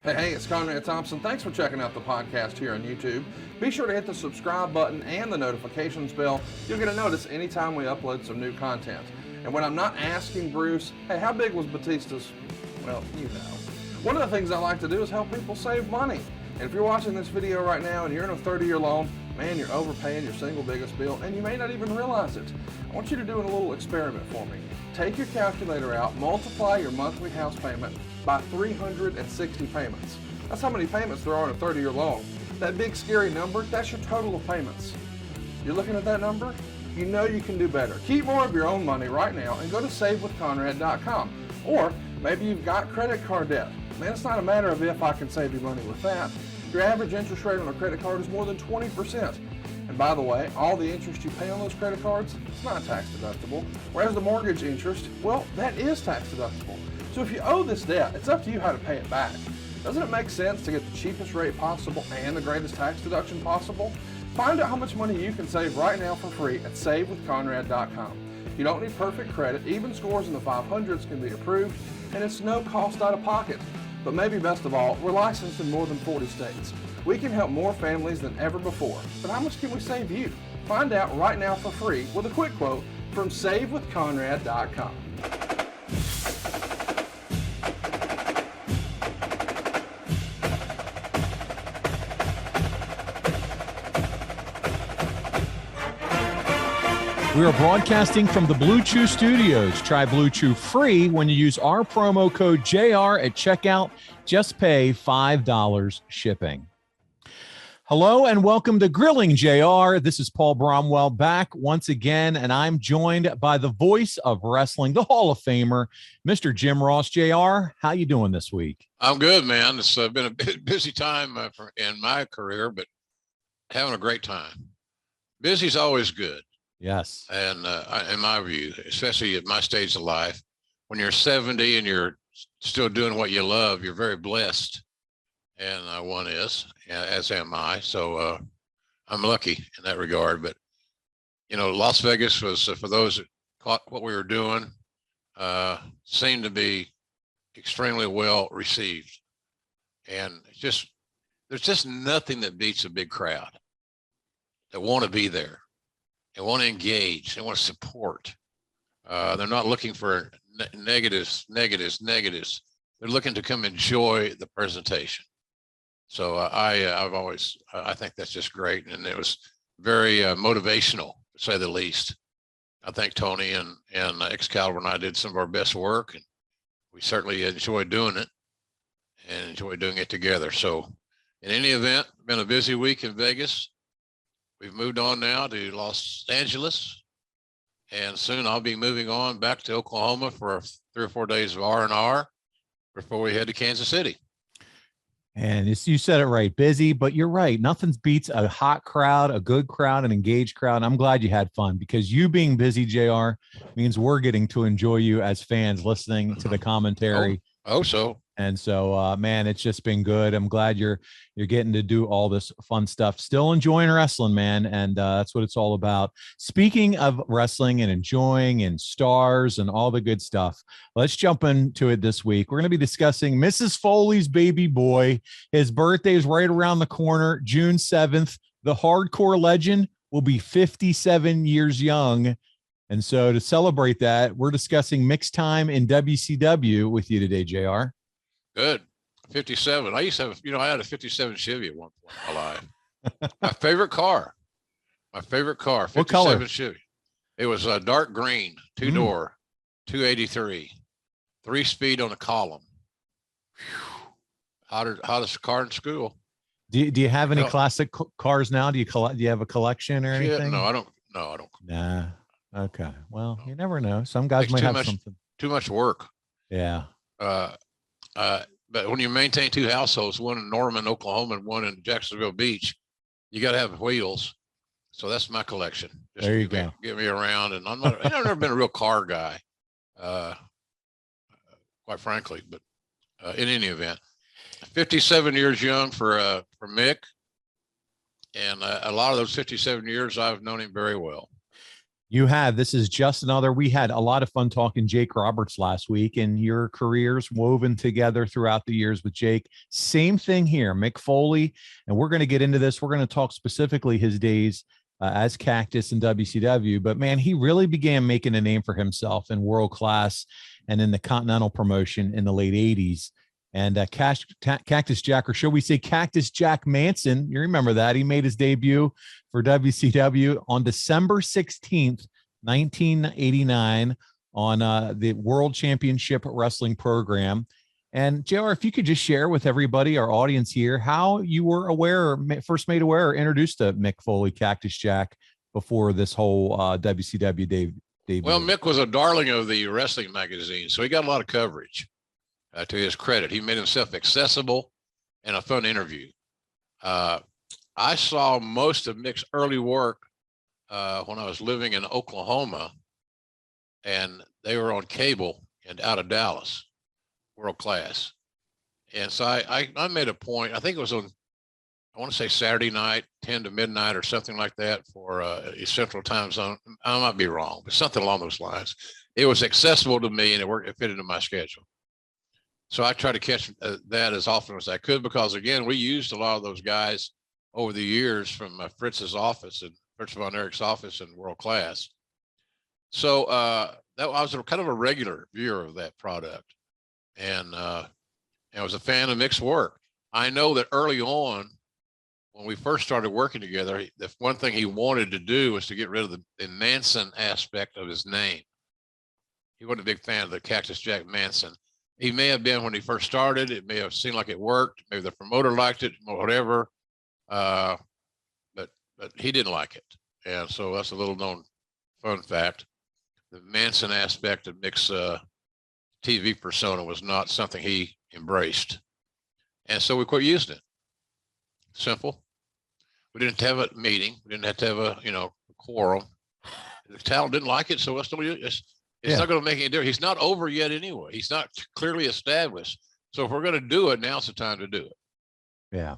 Hey, it's Cornette Thompson. Thanks for checking out the podcast here on YouTube. Be sure to hit the subscribe button and the notifications bell. You'll get a notice anytime we upload some new content. And when I'm not asking Bruce, hey, how big was Batista's? Well, you know. One of the things I like to do is help people save money. And if you're watching this video right now and you're in a 30-year loan, man, you're overpaying your single biggest bill and you may not even realize it. I want you to do a little experiment for me. Take your calculator out, multiply your monthly house payment by 360 payments. That's how many payments there are in a 30-year loan. That big scary number, that's your total of payments. You're looking at that number? You know you can do better. Keep more of your own money right now and go to savewithconrad.com. Or maybe you've got credit card debt. Man, it's not a matter of if I can save you money with that. Your average interest rate on a credit card is more than 20%. And by the way, all the interest you pay on those credit cards, it's not tax deductible. Whereas the mortgage interest, well, that is tax deductible. So if you owe this debt, it's up to you how to pay it back. Doesn't it make sense to get the cheapest rate possible and the greatest tax deduction possible? Find out how much money you can save right now for free at savewithconrad.com. You don't need perfect credit. Even scores in the 500s can be approved, and it's no cost out of pocket. But maybe best of all, we're licensed in more than 40 states. We can help more families than ever before. But how much can we save you? Find out right now for free with a quick quote from savewithconrad.com. We are broadcasting from the Blue Chew Studios. Try Blue Chew free when you use our promo code JR at checkout. Just pay $5 shipping. Hello and welcome to Grilling JR. This is Paul Bromwell back once again, and I'm joined by the voice of wrestling, the Hall of Famer, Mr. Jim Ross. JR, how you doing this week? I'm good, man. It's been a busy time in my career, but having a great time. Busy's always good. Yes. And in my view, especially at my stage of life, when you're 70 and you're still doing what you love, you're very blessed. And one is, as am I. So I'm lucky in that regard. But, you know, Las Vegas was, for those that caught what we were doing, seemed to be extremely well received. And there's just nothing that beats a big crowd that want to be there. They want to engage. They want to support. They're not looking for negatives. They're looking to come enjoy the presentation. So I think that's just great. And it was very motivational, to say the least. I think Tony and Excalibur and I did some of our best work, and we certainly enjoyed doing it and enjoyed doing it together. So in any event, been a busy week in Vegas. We've moved on now to Los Angeles, and soon I'll be moving on back to Oklahoma for 3 or 4 days of R&R before we head to Kansas City. And you said it right, busy, but you're right. Nothing beats a hot crowd, a good crowd, an engaged crowd. I'm glad you had fun, because you being busy, JR, means we're getting to enjoy you as fans listening to the commentary. So. And so, man, it's just been good. I'm glad you're getting to do all this fun stuff. Still enjoying wrestling, man, and that's what it's all about. Speaking of wrestling and enjoying and stars and all the good stuff, let's jump into it this week. We're going to be discussing Mrs. Foley's baby boy. His birthday is right around the corner, June 7th. The hardcore legend will be 57 years young. And so to celebrate that, we're discussing mixed time in WCW with you today, JR. Good. 57. I used to have, I had a 57 Chevy at one point in my life. My favorite car, 57 what color? Chevy. It was a dark green, 2-door, 283, 3-speed on a column. Hottest car in school. Do you have any classic cars now? Do you have a collection or anything? No, I don't. Nah. Okay. Well, you never know. Some guys might have something. Too much work. Yeah. But when you maintain 2 households, one in Norman, Oklahoma, and one in Jacksonville Beach, you got to have wheels. So that's my collection. Just there you go. Get me around. And I've never been a real car guy, quite frankly. But in any event, 57 years young for Mick, and a lot of those 57 years I've known him very well. You have. This is just another. We had a lot of fun talking Jake Roberts last week, and your careers woven together throughout the years with Jake. Same thing here, Mick Foley, and we're going to get into this. We're going to talk specifically his days as Cactus in WCW, but man, he really began making a name for himself in world class and in the Continental promotion in the late 80s. And Cactus Jack, or should we say Cactus Jack Manson, you remember that. He made his debut for WCW on December 16th, 1989 on the World Championship Wrestling program. And JR, if you could just share with everybody, our audience here, how you were aware, or first made aware or introduced to Mick Foley, Cactus Jack, before this whole WCW debut. Well, Mick was a darling of the wrestling magazine, so he got a lot of coverage. To his credit, he made himself accessible and a fun interview. I saw most of Mick's early work when I was living in Oklahoma, and they were on cable and out of Dallas, world class. And so I made a point, I think it was on, I want to say Saturday night, 10 to midnight or something like that for a Central Time Zone. I might be wrong, but something along those lines. It was accessible to me and it fit into my schedule. So I tried to catch that as often as I could, because again, we used a lot of those guys over the years from Fritz's office and Fritz von Erich's office in world class. So I was kind of a regular viewer of that product, and I was a fan of Mick's work. I know that early on, when we first started working together, the one thing he wanted to do was to get rid of the Manson aspect of his name. He wasn't a big fan of the Cactus Jack Manson. He may have been when he first started. It may have seemed like it worked. Maybe the promoter liked it, whatever. But he didn't like it. And so that's a little known fun fact. The Manson aspect of Mick's TV persona was not something he embraced. And so we quit using it. Simple. We didn't have a meeting. We didn't have to have a quorum. The talent didn't like it, so let's don't use it. It's not going to make any difference. He's not over yet anyway. He's not clearly established. So if we're going to do it, now's the time to do it. Yeah,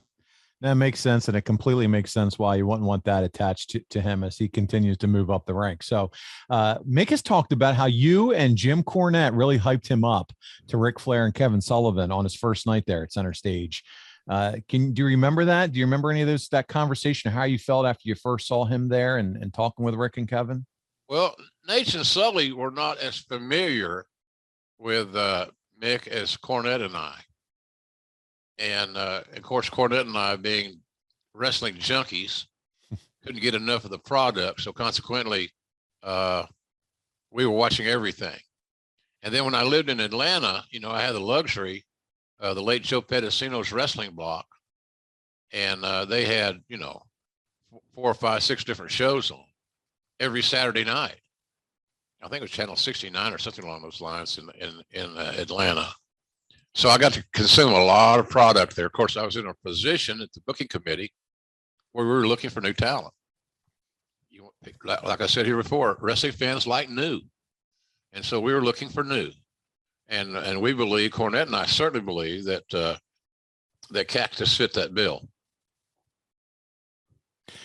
that makes sense. And it completely makes sense why you wouldn't want that attached to him as he continues to move up the ranks. So Mick has talked about how you and Jim Cornette really hyped him up to Ric Flair and Kevin Sullivan on his first night there at Center Stage. Do you remember that? Do you remember any of that conversation, how you felt after you first saw him there and talking with Rick and Kevin? Well, Nate and Sully were not as familiar with Mick as Cornette and I. And of course, Cornette and I, being wrestling junkies, couldn't get enough of the product. So consequently, we were watching everything. And then when I lived in Atlanta, I had the luxury of the late Joe Pedicino's wrestling block. And they had, 4, 5, 6 different shows on every Saturday night. I think it was channel 69 or something along those lines in Atlanta. So I got to consume a lot of product there. Of course, I was in a position at the booking committee where we were looking for new talent. Like I said here before, wrestling fans like new. And so we were looking for new. And we believe, Cornette and I certainly believe that Cactus fit that bill.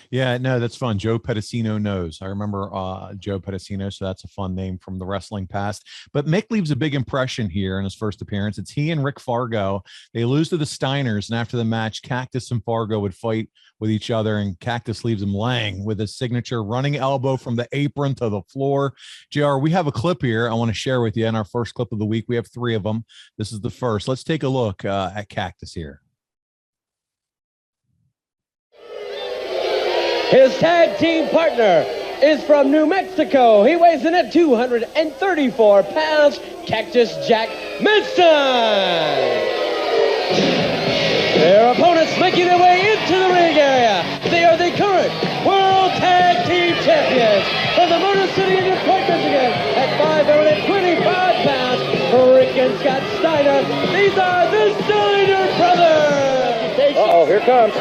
Yeah, no, that's fun. Joe Pedicino knows. I remember Joe Pedicino, so that's a fun name from the wrestling past. But Mick leaves a big impression here in his first appearance. It's he and Rick Fargo. They lose to the Steiners, and after the match, Cactus and Fargo would fight with each other, and Cactus leaves him laying with his signature running elbow from the apron to the floor. JR, we have a clip here I want to share with you in our first clip of the week. We have 3 of them. This is the first. Let's take a look at Cactus here. His tag team partner is from New Mexico. He weighs in at 234 pounds, Cactus Jack Manson. Their opponents making their way into the ring area. They are the current World Tag Team Champions from the Motor City of Detroit, Michigan at 525 pounds, Rick and Scott Steiner. These are the Steiner brothers. Uh-oh, here comes.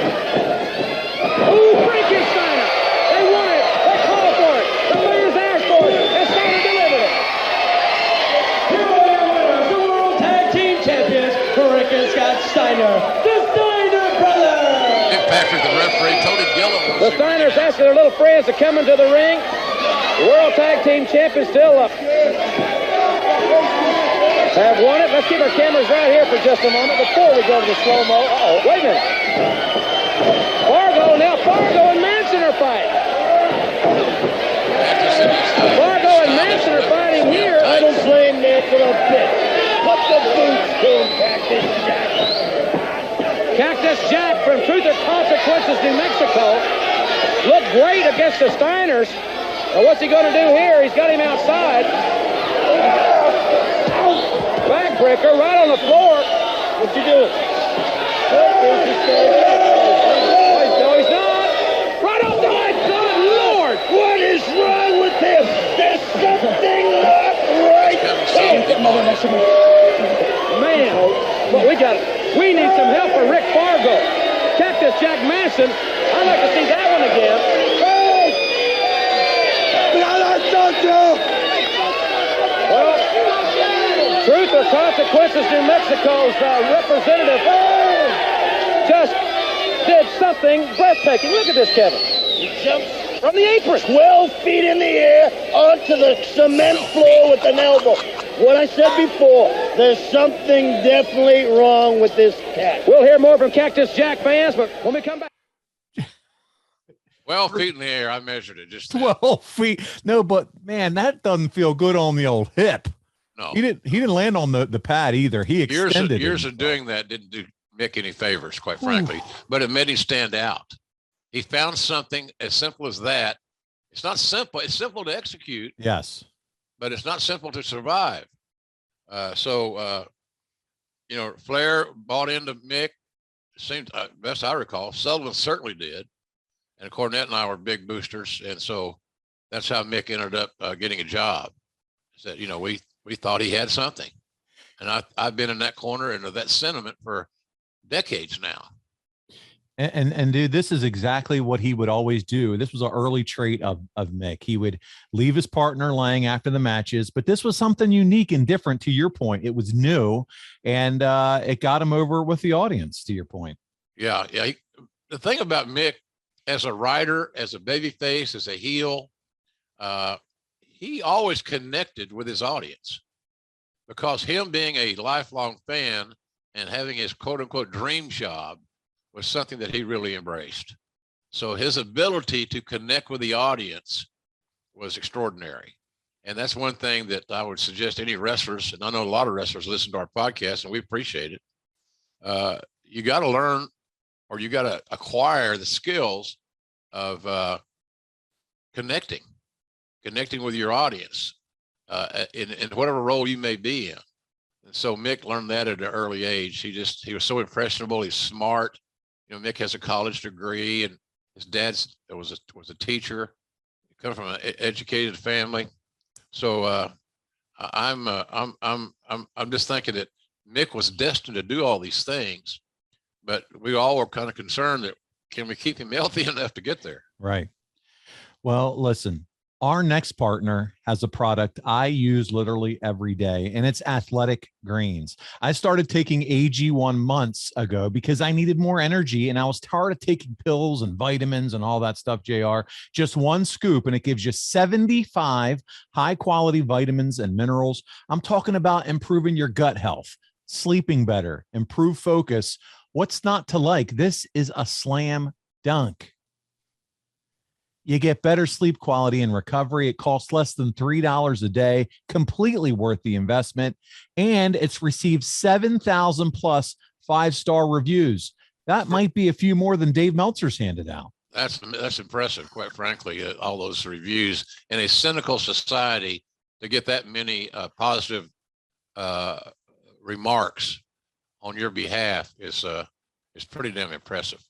Ooh, Frankensteiner! They want it! They call for it! The players asked for it! And Steiner delivered it! Here are your winners, the World Tag Team Champions, Rick and Scott Steiner, the Steiner brothers! Patrick, the referee, Tony Gillum. The Steiners asking their little friends to come into the ring. The World Tag Team Champions still up. Have won it. Let's keep our cameras right here for just a moment before we go to the slow-mo. Uh-oh, wait a minute. Fargo and Manson are fighting. Fargo and Manson are fighting here. I don't blame Nick for a bit. Put the boots to him, Cactus Jack. Cactus Jack from Truth or Consequences, New Mexico, looked great against the Steiners. Now what's he going to do here? He's got him outside. Backbreaker right on the floor. What you doing? No, he's not. Right off the line. Good Lord. What is wrong with him? There's something not right. Man, well, we need some help for Rick Fargo. Cactus Jack Manson. I'd like to see that one again. Well, Truth or Consequences, New Mexico's representative just did something breathtaking. Look at this, Kevin. He jumps From the apron. 12 feet in the air onto the cement floor with an elbow. What I said before, there's something definitely wrong with this cat. We'll hear more from Cactus Jack fans, but when we come back. 12 feet in the air. I measured it just now. 12 feet. No, but man, that doesn't feel good on the old hip. No. He didn't land on the pad either. He extended years it. of doing that didn't do Mick any favors, quite frankly, but it made him stand out. He found something as simple as that. It's not simple. It's simple to execute. Yes. But it's not simple to survive. Flair bought into Mick. Seemed, best I recall, Sullivan certainly did. And Cornette and I were big boosters. And so that's how Mick ended up getting a job. That, we thought he had something. And I've been in that corner and of that sentiment for decades now. And dude, this is exactly what he would always do. This was an early trait of Mick. He would leave his partner laying after the matches, but this was something unique and different. To your point, it was new, and it got him over with the audience. To your point, Yeah. The thing about Mick, as a writer, as a babyface, as a heel, he always connected with his audience, because him being a lifelong fan and having his quote unquote dream job was something that he really embraced. So his ability to connect with the audience was extraordinary. And that's one thing that I would suggest any wrestlers, and I know a lot of wrestlers listen to our podcast and we appreciate it. You got to learn, or you got to acquire the skills of connecting with your audience in whatever role you may be in. And so Mick learned that at an early age. He was so impressionable. He's smart. Mick has a college degree, and his dad was a teacher. He comes from an educated family. So I'm just thinking that Mick was destined to do all these things, but we all were kind of concerned that, can we keep him healthy enough to get there? right? Well, listen. Our next partner has a product I use literally every day, and it's Athletic Greens. I started taking AG1 months ago because I needed more energy, and I was tired of taking pills and vitamins and all that stuff, JR. Just one scoop, and it gives you 75 high-quality vitamins and minerals. I'm talking about improving your gut health, sleeping better, improve focus. What's not to like? This is a slam dunk. You get better sleep quality and recovery. It costs less than $3 a day, completely worth the investment. And it's received 7,000 plus 5-star reviews. That might be a few more than Dave Meltzer's handed out. That's impressive, quite frankly, all those reviews. In a cynical society, to get that many positive remarks on your behalf is pretty damn impressive.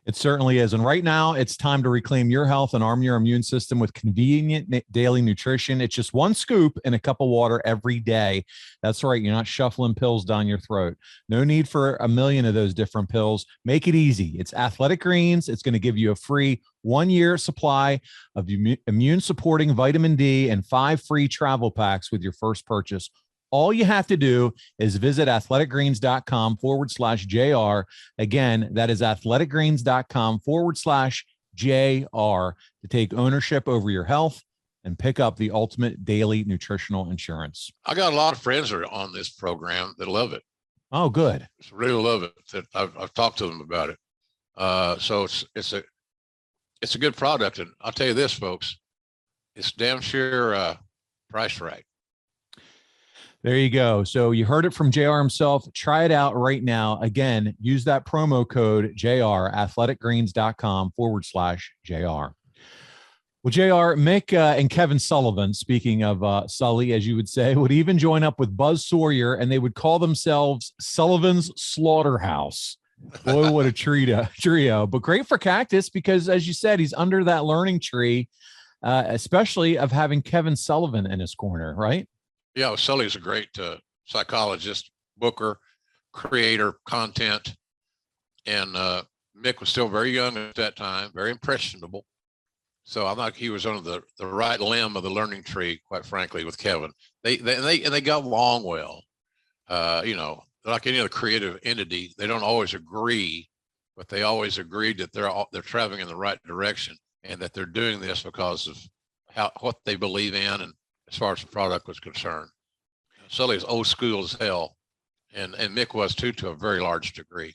It certainly is. And right now, it's time to reclaim your health and arm your immune system with convenient daily nutrition. It's just one scoop in a cup of water every day. That's right. You're not shuffling pills down your throat. No need for a million of those different pills. Make it easy. It's Athletic Greens. It's going to give you a free 1-year supply of immune supporting vitamin D and 5 free travel packs with your first purchase. All you have to do is visit athleticgreens.com/JR. Again, that is athleticgreens.com/JR to take ownership over your health and pick up the ultimate daily nutritional insurance. I got a lot of friends that are on this program that love it. Oh, good. Just really love it. That I've talked to them about it. So it's a good product. And I'll tell you this, folks, it's damn sure priced right. There you go. So you heard it from JR himself. Try it out right now. Again, use that promo code JR, athleticgreens.com/JR. Well, JR, Mick and Kevin Sullivan, speaking of Sully, as you would say, would even join up with Buzz Sawyer, and they would call themselves Sullivan's Slaughterhouse. Boy, what a trio. But great for Cactus because, as you said, he's under that learning tree, especially of having Kevin Sullivan in his corner, right? Yeah, well, Sully's a great psychologist, booker, creator, content. And Mick was still very young at that time, very impressionable. So I thought he was on the right limb of the learning tree, quite frankly, with Kevin. They got along well. Like any other creative entity, they don't always agree, but they always agreed that they're traveling in the right direction and that they're doing this because of what they believe in and as far as the product was concerned. Sully is old school as hell, and Mick was too, to a very large degree.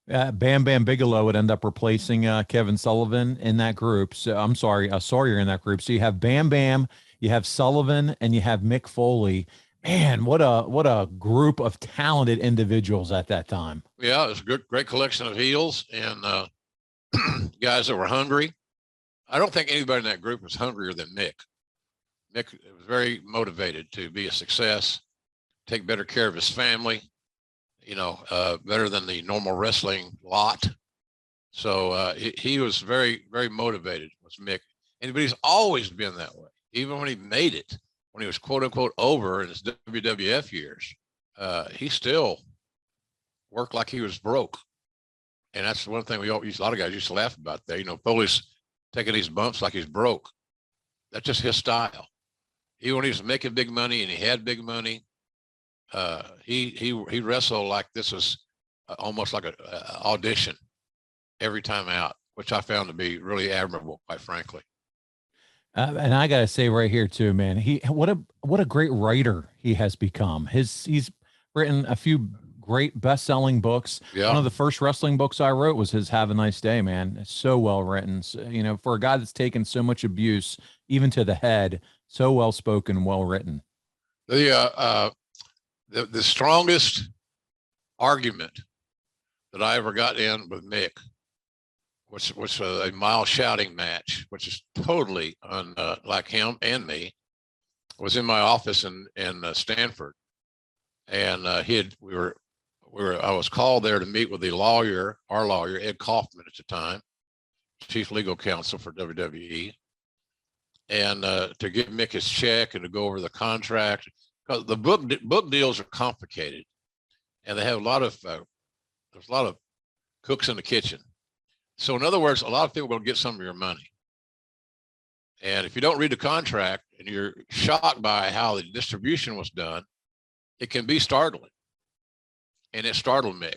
Bam Bam Bigelow would end up replacing Kevin Sullivan in that group. So I'm sorry, Sawyer in that group. So you have Bam Bam, you have Sullivan, and you have Mick Foley. Man, what a group of talented individuals at that time. Yeah, it was a great collection of heels and guys that were hungry. I don't think anybody in that group was hungrier than Mick. Mick was very motivated to be a success, take better care of his family, better than the normal wrestling lot. So he was very, very motivated, was Mick. But he's always been that way. Even when he made it, when he was quote unquote over in his WWF years, he still worked like he was broke. And that's one thing a lot of guys used to laugh about that. Foley's taking these bumps like he's broke. That's just his style. Even when he was making big money and he had big money, he wrestled like this was almost like an audition every time out, which I found to be really admirable, quite frankly. And I gotta say right here too, man, what a great writer he has become. He's written a few great best-selling books. Yeah. One of the first wrestling books I wrote was his Have a Nice Day, man. It's so well written. So, for a guy that's taken so much abuse, even to the head, so well spoken, well written. The strongest argument that I ever got in with Mick, which was a mile shouting match, which is totally unlike him and me, was in my office in Stanford, and I was called there to meet with the lawyer, our lawyer, Ed Kaufmann at the time, chief legal counsel for WWE, and to give Mick his check and to go over the contract, because the book deals are complicated, and they have there's a lot of cooks in the kitchen. So in other words, a lot of people will get some of your money. And if you don't read the contract and you're shocked by how the distribution was done, it can be startling. And it startled Mick.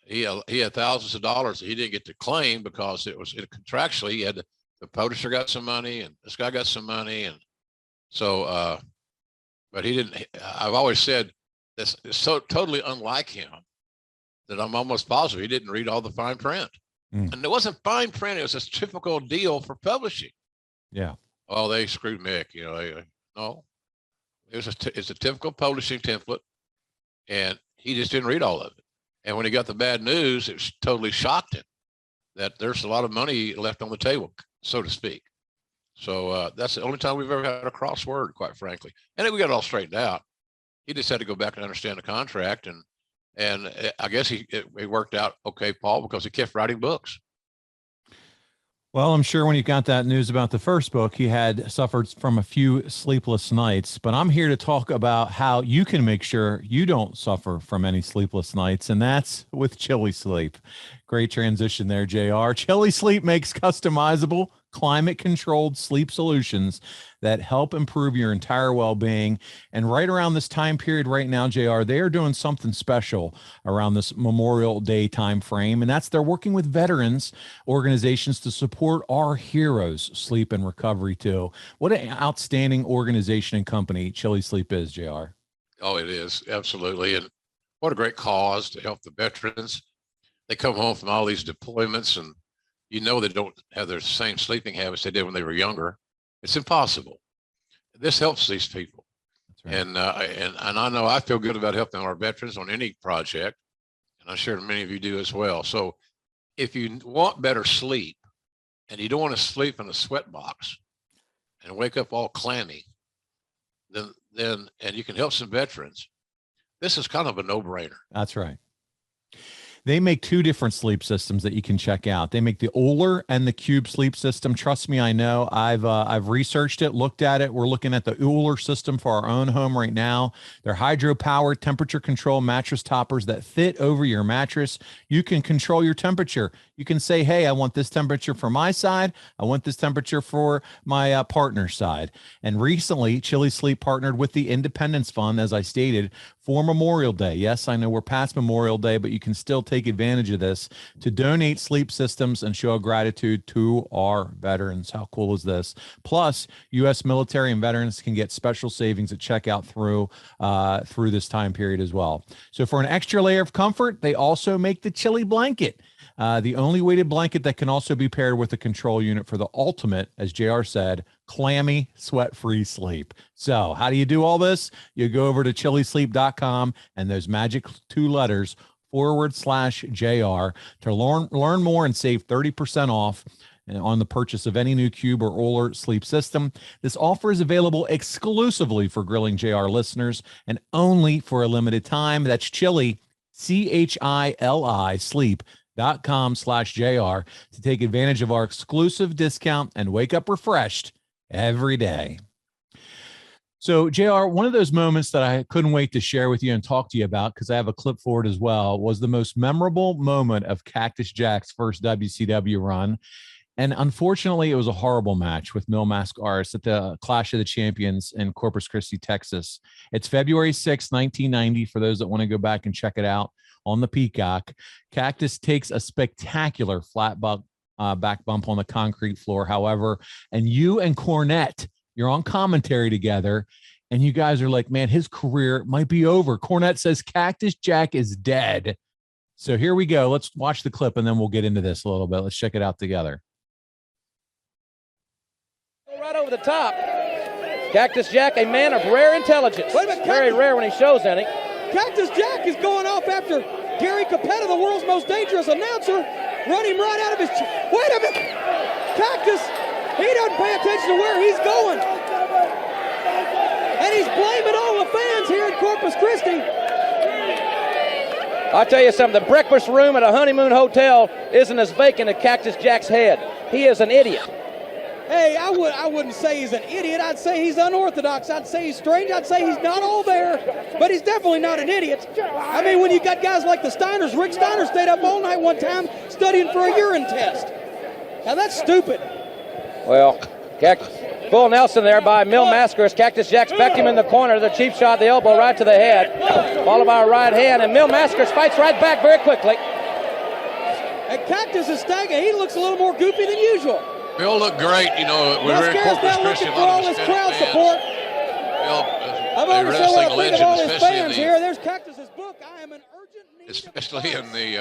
He had thousands of dollars that he didn't get to claim because it contractually, he had the publisher got some money and this guy got some money. And so, but he didn't. I've always said this is so totally unlike him that I'm almost positive he didn't read all the fine print. And it wasn't fine print. It was a typical deal for publishing. Yeah. Oh, they screwed Mick. No, it's a typical publishing template, and he just didn't read all of it. And when he got the bad news, it totally shocked him that there's a lot of money left on the table, so to speak. So that's the only time we've ever had a crossword, quite frankly. And then we got it all straightened out. He just had to go back and understand the contract, and I guess it worked out okay, Paul, because he kept writing books. Well, I'm sure when he got that news about the first book, he had suffered from a few sleepless nights. But I'm here to talk about how you can make sure you don't suffer from any sleepless nights, and that's with Chili Sleep. Great transition there, JR. Chili Sleep makes customizable, climate-controlled sleep solutions that help improve your entire well-being. And right around this time period right now, JR, they are doing something special around this Memorial Day time frame, and that's they're working with veterans organizations to support our heroes' sleep and recovery too. What an outstanding organization and company Chili Sleep is, JR. Oh, it is. Absolutely. And what a great cause to help the veterans. They come home from all these deployments, and you know they don't have their same sleeping habits they did when they were younger. It's impossible. This helps these people. That's right. And I know I feel good about helping our veterans on any project, and I'm sure many of you do as well. So if you want better sleep and you don't want to sleep in a sweat box and wake up all clammy, then and you can help some veterans, this is kind of a no-brainer. That's right. They make two different sleep systems that you can check out. They make the Ole and the Cube sleep system. Trust me, I know. I've researched it, looked at it. We're looking at the Ole system for our own home right now. They're hydro-powered, temperature-control mattress toppers that fit over your mattress. You can control your temperature. You can say, hey, I want this temperature for my side. I want this temperature for my partner's side. And recently, Chili Sleep partnered with the Independence Fund, as I stated, for Memorial Day. Yes, I know we're past Memorial Day, but you can still take advantage of this to donate sleep systems and show gratitude to our veterans. How cool is this? Plus, U.S. military and veterans can get special savings at checkout through this time period as well. So for an extra layer of comfort, they also make the Chili blanket. The only weighted blanket that can also be paired with a control unit for the ultimate, as JR said, clammy, sweat-free sleep. So how do you do all this? You go over to chilisleep.com and those magic 2 letters /JR to learn more and save 30% off on the purchase of any new Cube or Ole sleep system. This offer is available exclusively for Grilling JR listeners and only for a limited time. That's Chili, CHILI, sleep.com/JR to take advantage of our exclusive discount and wake up refreshed every day. So, JR, one of those moments that I couldn't wait to share with you and talk to you about, because I have a clip for it as well, was the most memorable moment of Cactus Jack's first WCW run. And unfortunately, it was a horrible match with Mil Mascaras at the Clash of the Champions in Corpus Christi, Texas. It's February 6, 1990, for those that want to go back and check it out on the Peacock. Cactus takes a spectacular flat back bump on the concrete floor, however, and you and Cornette, you're on commentary together, and you guys are like, man, his career might be over. Cornette says Cactus Jack is dead. So here we go. Let's watch the clip, and then we'll get into this a little bit. Let's check it out together. Right over the top. Cactus Jack, a man of rare intelligence. Very rare when he shows any. Cactus Jack is going off after Gary Capetta, the world's most dangerous announcer. Run him right out of his... Wait a minute! Cactus, he doesn't pay attention to where he's going. And he's blaming all the fans here in Corpus Christi. I'll tell you something, the breakfast room at a honeymoon hotel isn't as vacant as Cactus Jack's head. He is an idiot. Hey, I wouldn't say he's an idiot. I'd say he's unorthodox. I'd say he's strange. I'd say he's not all there. But he's definitely not an idiot. I mean, when you got guys like the Steiners, Rick Steiner stayed up all night one time studying for a urine test. Now, that's stupid. Well, Bull Nelson there by Mil Mascaras. Cactus Jack's backed him in the corner. The cheap shot, the elbow right to the head. Followed by a right hand, and Mil Mascaras fights right back very quickly. And Cactus is staggering. He looks a little more goofy than usual. Bill looked great, you know. We were in Corpus Christi, for all his crowd support. Bill, I've always said what I think of all his fans here. There's Cactus's book. I am an urgent need. Especially in the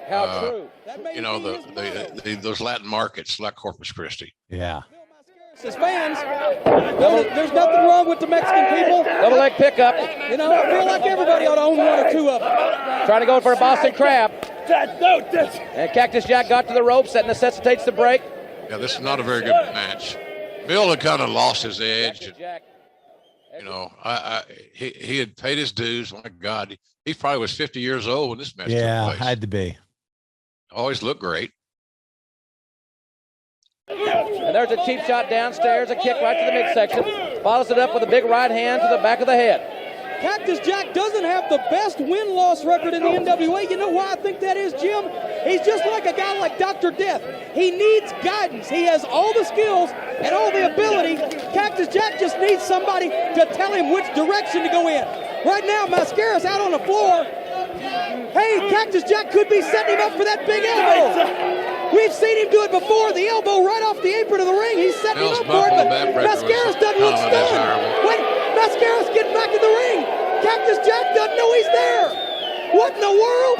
how true. You know, those Latin markets like Corpus Christi. Yeah. His fans, there's nothing wrong with the Mexican people. Double leg pickup. You know, I feel like everybody ought to own one or two of them. Trying to go for a Boston Crab. And Cactus Jack got to the ropes. That necessitates the break. Yeah, this is not a very good match. Bill had kind of lost his edge. And, you know, he had paid his dues. My God, he probably was 50 years old when this match took place. Had to be. Always looked great. And there's a cheap shot downstairs, a kick right to the midsection. Follows it up with a big right hand to the back of the head. Cactus Jack doesn't have the best win-loss record in the NWA. You know why I think that is, Jim? He's just like a guy like Dr. Death. He needs guidance. He has all the skills and all the ability. Cactus Jack just needs somebody to tell him which direction to go in. Right now, Mascara's out on the floor. Hey, Cactus Jack could be setting him up for that big elbow. We've seen him do it before. The elbow right off the apron of the ring. He's setting him up for it, but Mascara's doesn't look stunned. Wait, Mascara's getting back in the ring. Cactus Jack doesn't know he's there. What in the world?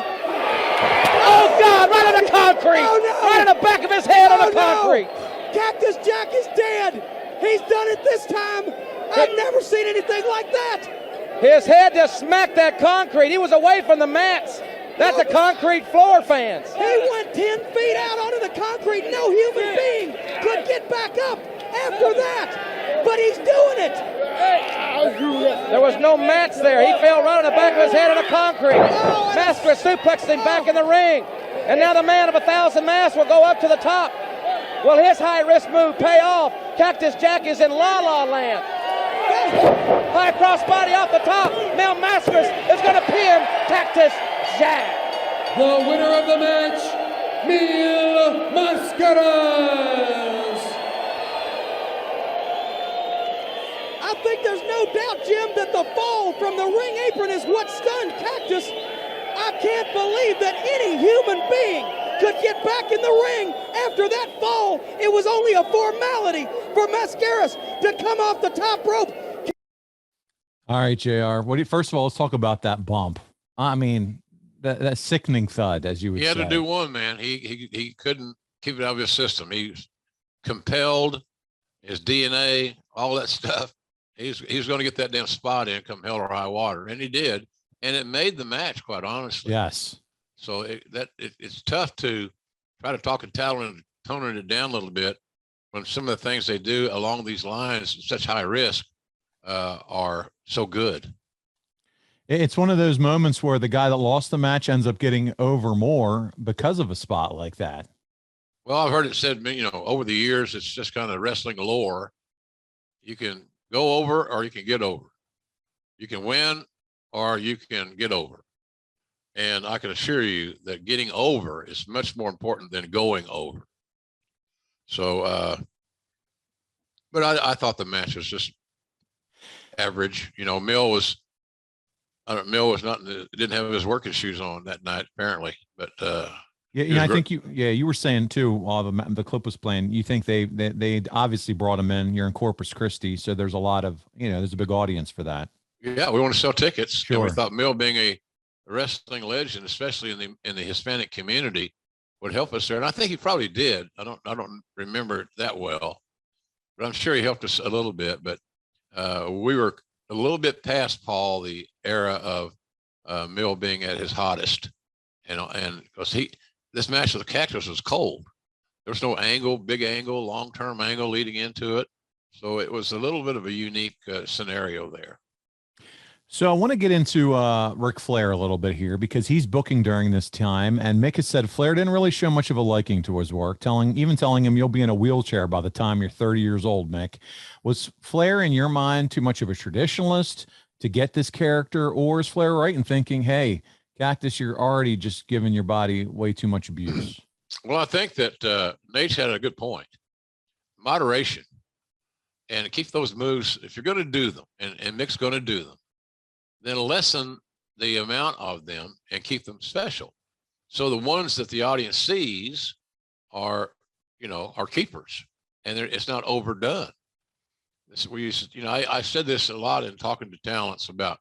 Oh, God, right on the concrete. Oh, no. Right on the back of his head on the concrete. Cactus Jack is dead. He's done it this time. I've never seen anything like that. His head just smacked that concrete. He was away from the mats. That's a concrete floor, fans. He went 10 feet out onto the concrete. No human being could get back up after that. But he's doing it. There was no mats there. He fell right on the back of his head on the concrete. Masker suplexed him back in the ring. And now the man of 1,000 masks will go up to the top. Will his high-risk move pay off? Cactus Jack is in la-la land. High crossbody off the top. Now Maskers is going to pin Cactus Jack. The winner of the match, Mil Mascaras. I think there's no doubt, Jim, that the fall from the ring apron is what stunned Cactus. I can't believe that any human being could get back in the ring after that fall. It was only a formality for Mascaras to come off the top rope. All right, JR. First of all, let's talk about that bump. I mean, that sickening thud, as you would say. He had to do one, man. He couldn't keep it out of his system. He was compelled, his DNA, all that stuff. He was going to get that damn spot in come hell or high water, and he did. And it made the match, quite honestly. Yes. So it's tough to try to talk and toning it down a little bit when some of the things they do along these lines, such high risk, are so good. It's one of those moments where the guy that lost the match ends up getting over more because of a spot like that. Well, I've heard it said, over the years, it's just kind of wrestling lore. You can go over or you can get over. You can win or you can get over. And I can assure you that getting over is much more important than going over. So, but I thought the match was just average. Mill was didn't have his working shoes on that night, apparently, but, yeah, I think you were saying too, while the clip was playing, you think they obviously brought him in. You're in Corpus Christi, so there's a lot of, there's a big audience for that. Yeah, we want to sell tickets. Sure. And we thought Mill, being a wrestling legend, especially in the Hispanic community, would help us there. And I think he probably did. I don't remember it that well, but I'm sure he helped us a little bit. But we were a little bit past, Paul, the era of Mill being at his hottest, and because this match with the Cactus was cold. There was no angle, big angle, long-term angle leading into it. So it was a little bit of a unique scenario there. So I want to get into Ric Flair a little bit here because he's booking during this time. And Mick has said Flair didn't really show much of a liking to his work, telling him you'll be in a wheelchair by the time you're 30 years old, Mick. Was Flair, in your mind, too much of a traditionalist to get this character? Or is Flair right in thinking, hey, Cactus, you're already just giving your body way too much abuse? Well, I think that Nate's had a good point. Moderation. And keep those moves, if you're going to do them, and Mick's going to do them, then lessen the amount of them and keep them special. So the ones that the audience sees are keepers, and it's not overdone. I said this a lot in talking to talents about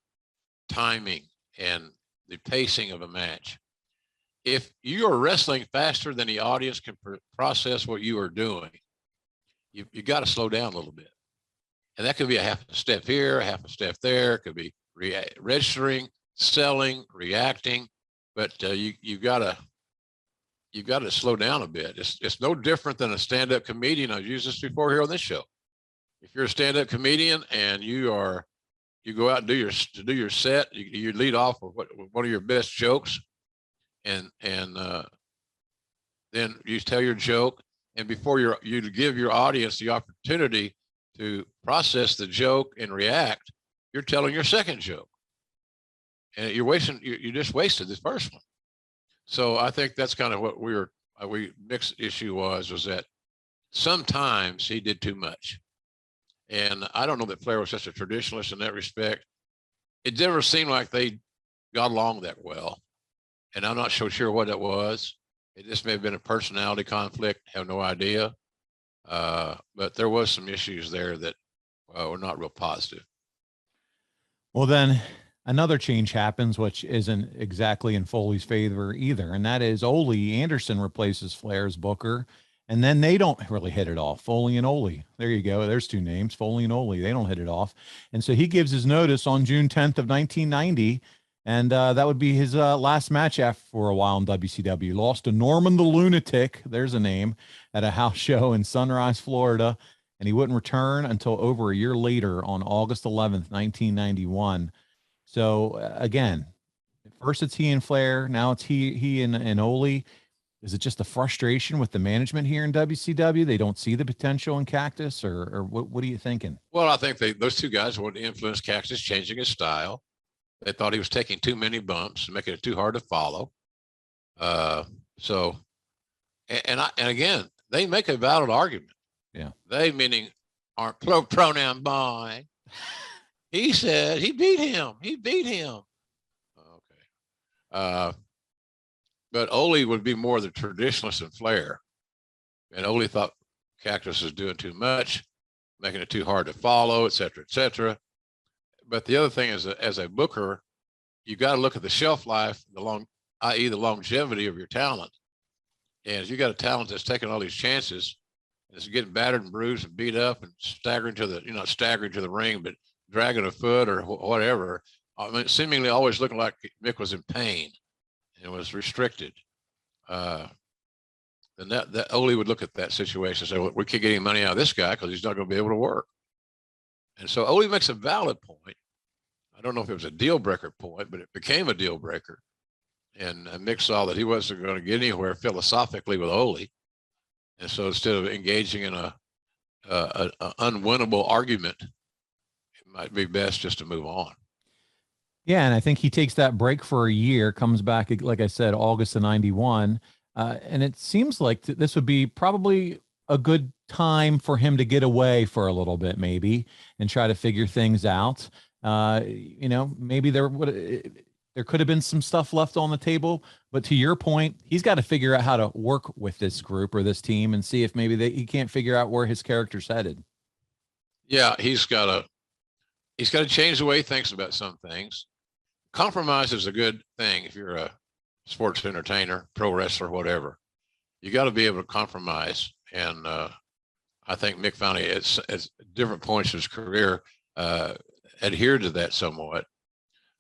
timing and the pacing of a match. If you are wrestling faster than the audience can process what you are doing, you got to slow down a little bit. And that could be a half a step here, a half a step there. It could be registering, selling, reacting, but you've got to slow down a bit. It's no different than a stand-up comedian. I've used this before here on this show. If you're a stand-up comedian and you go out and do your set, you lead off with one of your best jokes, and then you tell your joke, and before you give your audience the opportunity to process the joke and react, you're telling your second joke. and you just wasted this first one. So I think that's kind of what Mick's issue was that sometimes he did too much. And I don't know that Flair was such a traditionalist in that respect. It never seemed like they got along that well. And I'm not so sure what it was. It just may have been a personality conflict. Have no idea. But there was some issues there that were not real positive. Well, then another change happens, which isn't exactly in Foley's favor either. And that is Ole Anderson replaces Flair's booker. And then they don't really hit it off. Foley and Ole. There you go. There's two names, Foley and Ole. They don't hit it off. And so he gives his notice on June 10th of 1990. And that would be his last match for a while in WCW. Lost to Norman the Lunatic, there's a name, at a house show in Sunrise, Florida. And he wouldn't return until over a year later on August 11th, 1991. So, again, first it's he and Flair. Now it's he and Ole. Is it just a frustration with the management here in WCW? They don't see the potential in Cactus, or what are you thinking? Well, I think those two guys wanted to influence Cactus, changing his style. They thought he was taking too many bumps and making it too hard to follow. And again, they make a valid argument. Yeah. They, meaning aren't pronoun boy. He said he beat him. Okay. But Ole would be more the traditionalist than Flair. And Ole thought Cactus was doing too much, making it too hard to follow, et cetera, et cetera. But the other thing is, as a booker, you got to look at the shelf life, i.e. the longevity of your talent. And if you got a talent that's taking all these chances, and it's getting battered and bruised and beat up and staggering to the ring, but dragging a foot or whatever, I mean, seemingly always looking like Mick was in pain and was restricted. Then that Ole would look at that situation and say, well, we can't get any money out of this guy because he's not going to be able to work. And so Ole makes a valid point. I don't know if it was a deal breaker point, but it became a deal breaker. And Mick saw that he wasn't going to get anywhere philosophically with Ole. And so instead of engaging in a unwinnable argument, it might be best just to move on. Yeah, and I think he takes that break for a year, comes back, like I said, August of 91. And it seems like this would be probably a good time for him to get away for a little bit, maybe, and try to figure things out. Maybe there could have been some stuff left on the table, but to your point, he's got to figure out how to work with this group or this team and see if maybe he can't figure out where his character's headed. Yeah, he's got to change the way he thinks about some things. Compromise is a good thing if you're a sports entertainer, pro wrestler, whatever. You got to be able to compromise. And I think Mick finally, at different points in his career, adhered to that somewhat.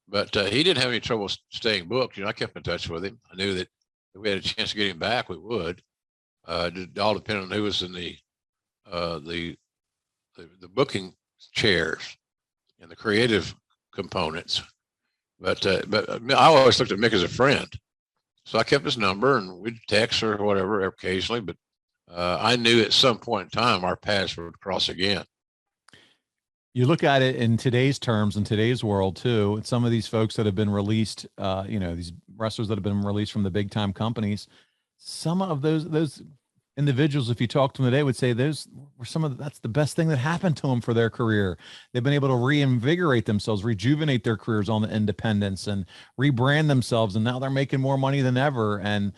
But he didn't have any trouble staying booked. I kept in touch with him. I knew that if we had a chance to get him back, we would. It all depended on who was in the booking chairs and the creative components. But I always looked at Mick as a friend. So I kept his number and we'd text or whatever occasionally. But I knew at some point in time our paths would cross again. You look at it in today's terms, in today's world too, some of these folks that have been released, these wrestlers that have been released from the big time companies, some of those individuals, if you talk to them today, would say that's the best thing that happened to them for their career. They've been able to reinvigorate themselves, rejuvenate their careers on the independents and rebrand themselves. And now they're making more money than ever. And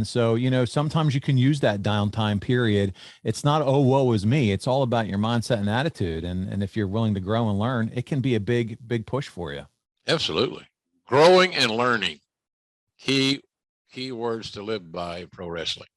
so, sometimes you can use that downtime period. It's not, oh, woe is me. It's all about your mindset and attitude. And if you're willing to grow and learn, it can be a big, big push for you. Absolutely. Growing and learning. Key words to live by in pro wrestling.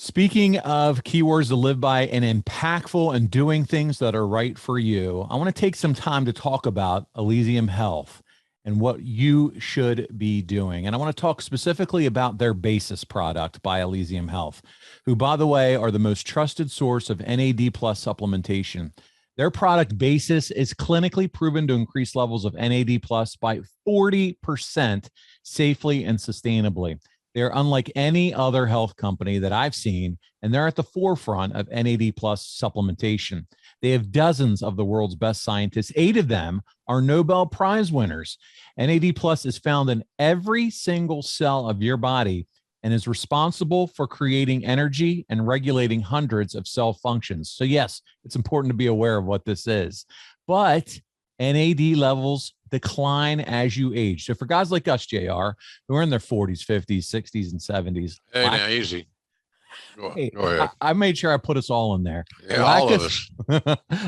Speaking of keywords to live by and impactful and doing things that are right for you, I want to take some time to talk about Elysium Health and what you should be doing. And I want to talk specifically about their Basis product by Elysium Health, who, by the way, are the most trusted source of NAD+ supplementation. Their product Basis is clinically proven to increase levels of NAD+ by 40% safely and sustainably. They're unlike any other health company that I've seen, and they're at the forefront of NAD plus supplementation. They have dozens of the world's best scientists. 8 of them are Nobel Prize winners. NAD plus is found in every single cell of your body and is responsible for creating energy and regulating hundreds of cell functions. So yes, it's important to be aware of what this is. But NAD levels decline as you age. So for guys like us, JR, who are in their 40s, 50s, 60s, and 70s. Hey, now, easy. Go ahead. I made sure I put us all in there. Yeah, all of us.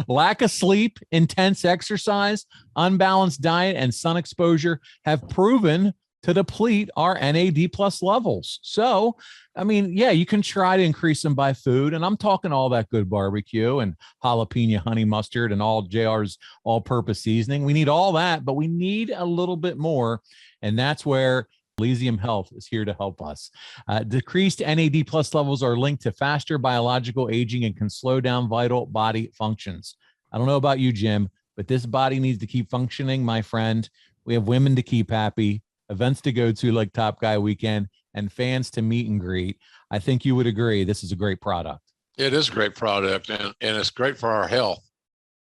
Lack of sleep, intense exercise, unbalanced diet, and sun exposure have proven to deplete our NAD plus levels. So, I mean, yeah, you can try to increase them by food. And I'm talking all that good barbecue and jalapeno honey mustard and all JR's all-purpose seasoning. We need all that, but we need a little bit more. And that's where Elysium Health is here to help us. Decreased NAD plus levels are linked to faster biological aging and can slow down vital body functions. I don't know about you, Jim, but this body needs to keep functioning, my friend. We have women to keep happy, events to go to like Top Guy Weekend, and fans to meet and greet. I think you would agree this is a great product. It is a great product, and it's great for our health.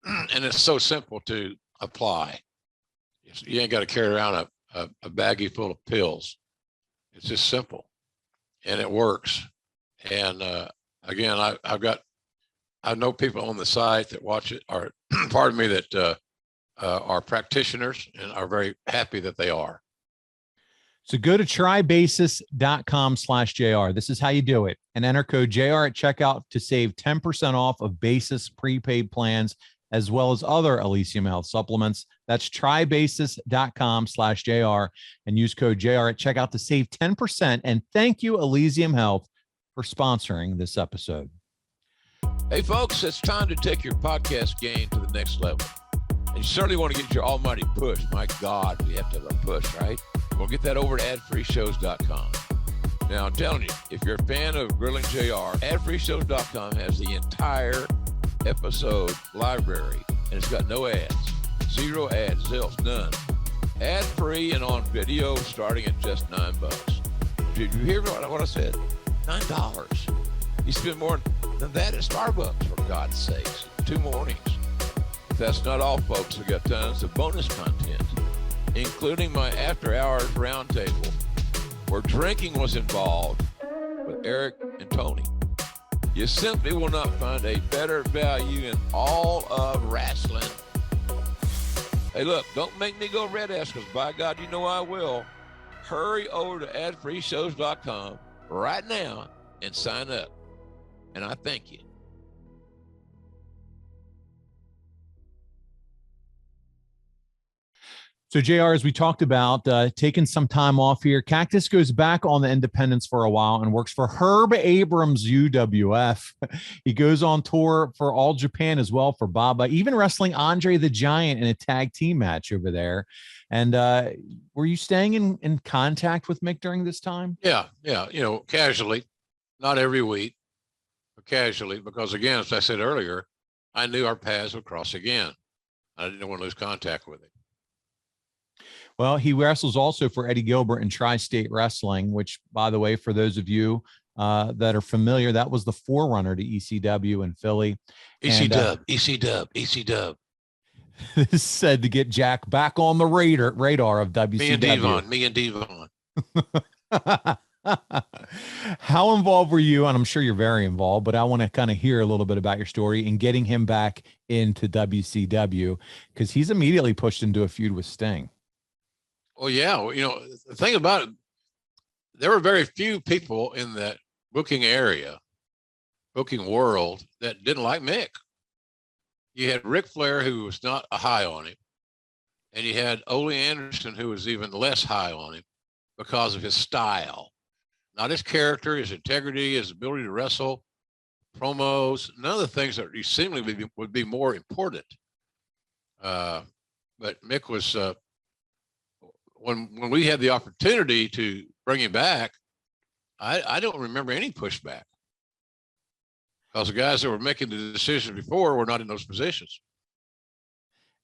And it's so simple to apply. You ain't got to carry around a baggie full of pills. It's just simple, and it works. And again, I know people on the site that watch it are, pardon me, that are practitioners and are very happy that they are. So go to trybasis.com/JR. This is how you do it. And enter code JR at checkout to save 10% off of Basis prepaid plans, as well as other Elysium Health supplements. That's trybasis.com/JR and use code JR at checkout to save 10%. And thank you, Elysium Health, for sponsoring this episode. Hey, folks, it's time to take your podcast game to the next level. And you certainly want to get your almighty push. My God, we have to have a push, right? We'll get that over to adfreeshows.com. Now, I'm telling you, if you're a fan of Grilling JR, adfreeshows.com has the entire episode library, and it's got no ads, 0 ads, zilch, none. Ad-free and on video starting at just $9. Did you hear what I said? $9. You spend more than that at Starbucks, for God's sakes. 2 mornings. If that's not all, folks, we've got tons of bonus content, including my after-hours roundtable, where drinking was involved with Eric and Tony. You simply will not find a better value in all of wrestling. Hey, look, don't make me go red ass, because by God, you know I will. Hurry over to adfreeshows.com right now and sign up. And I thank you. So, JR, as we talked about, taking some time off here, Cactus goes back on the independents for a while and works for Herb Abrams UWF. He goes on tour for All Japan as well for Baba, even wrestling Andre the Giant in a tag team match over there. And were you staying in contact with Mick during this time? Yeah. You know, casually, not every week, but casually, because again, as I said earlier, I knew our paths would cross again. I didn't want to lose contact with him. Well, he wrestles also for Eddie Gilbert in Tri-State Wrestling, which, by the way, for those of you that are familiar, that was the forerunner to ECW in Philly. ECW. This said to get Jack back on the radar of WCW. Me and Devon. How involved were you? And I'm sure you're very involved, but I want to kind of hear a little bit about your story in getting him back into WCW, because he's immediately pushed into a feud with Sting. Well, yeah. You know, the thing about it, there were very few people in that booking world that didn't like Mick. You had Ric Flair, who was not a high on him, and you had Ole Anderson, who was even less high on him because of his style, not his character, his integrity, his ability to wrestle, promos, none of the things that seemingly would be more important. But Mick was, when we had the opportunity to bring him back, I don't remember any pushback, because the guys that were making the decisions before were not in those positions.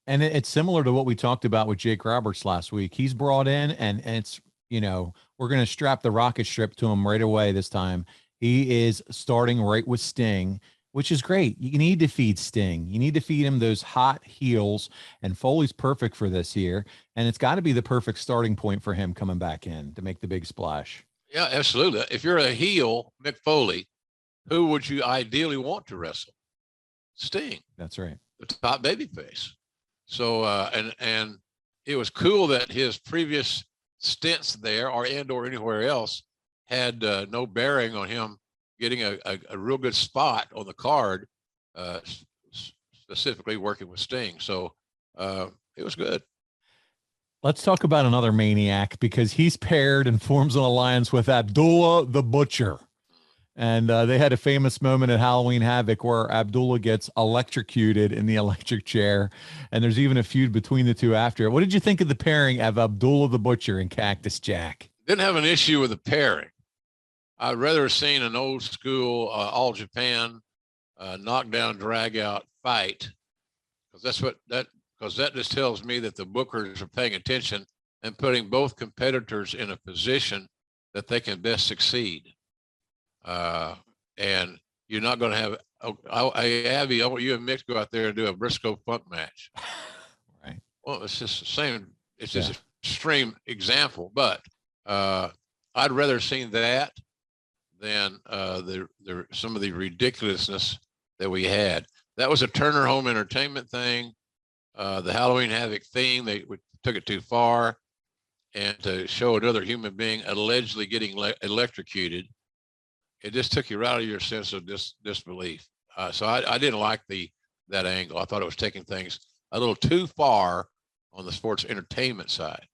And it's similar to what we talked about with Jake Roberts last week. He's brought in, and it's you know, we're going to strap the rocket strip to him right away this time. He is starting right with Sting, which is great. You need to feed Sting. You need to feed him those hot heels, and Foley's perfect for this here. And it's got to be the perfect starting point for him coming back in to make the big splash. Yeah, absolutely. If you're a heel, Mick Foley, who would you ideally want to wrestle? Sting. That's right. The top babyface. So, and it was cool that his previous stints there or anywhere else had no bearing on him getting a real good spot on the card, specifically working with Sting. So it was good. Let's talk about another maniac, because he's paired and forms an alliance with Abdullah the Butcher. And they had a famous moment at Halloween Havoc where Abdullah gets electrocuted in the electric chair. And there's even a feud between the two after it. What did you think of the pairing of Abdullah the Butcher and Cactus Jack? Didn't have an issue with the pairing. I'd rather have seen an old school All Japan knockdown drag out fight, because that just tells me that the bookers are paying attention and putting both competitors in a position that they can best succeed. And you're not going to have Abby, I want you and Mick to go out there and do a Briscoe Funk match. Right. Well, it's just the same. It's just an extreme example, but I'd rather have seen that than some of the ridiculousness that we had. That was a Turner Home Entertainment thing. The Halloween Havoc theme, they took it too far, and to show another human being allegedly getting electrocuted, it just took you right out of your sense of disbelief. So I didn't like that angle. I thought it was taking things a little too far on the sports entertainment side.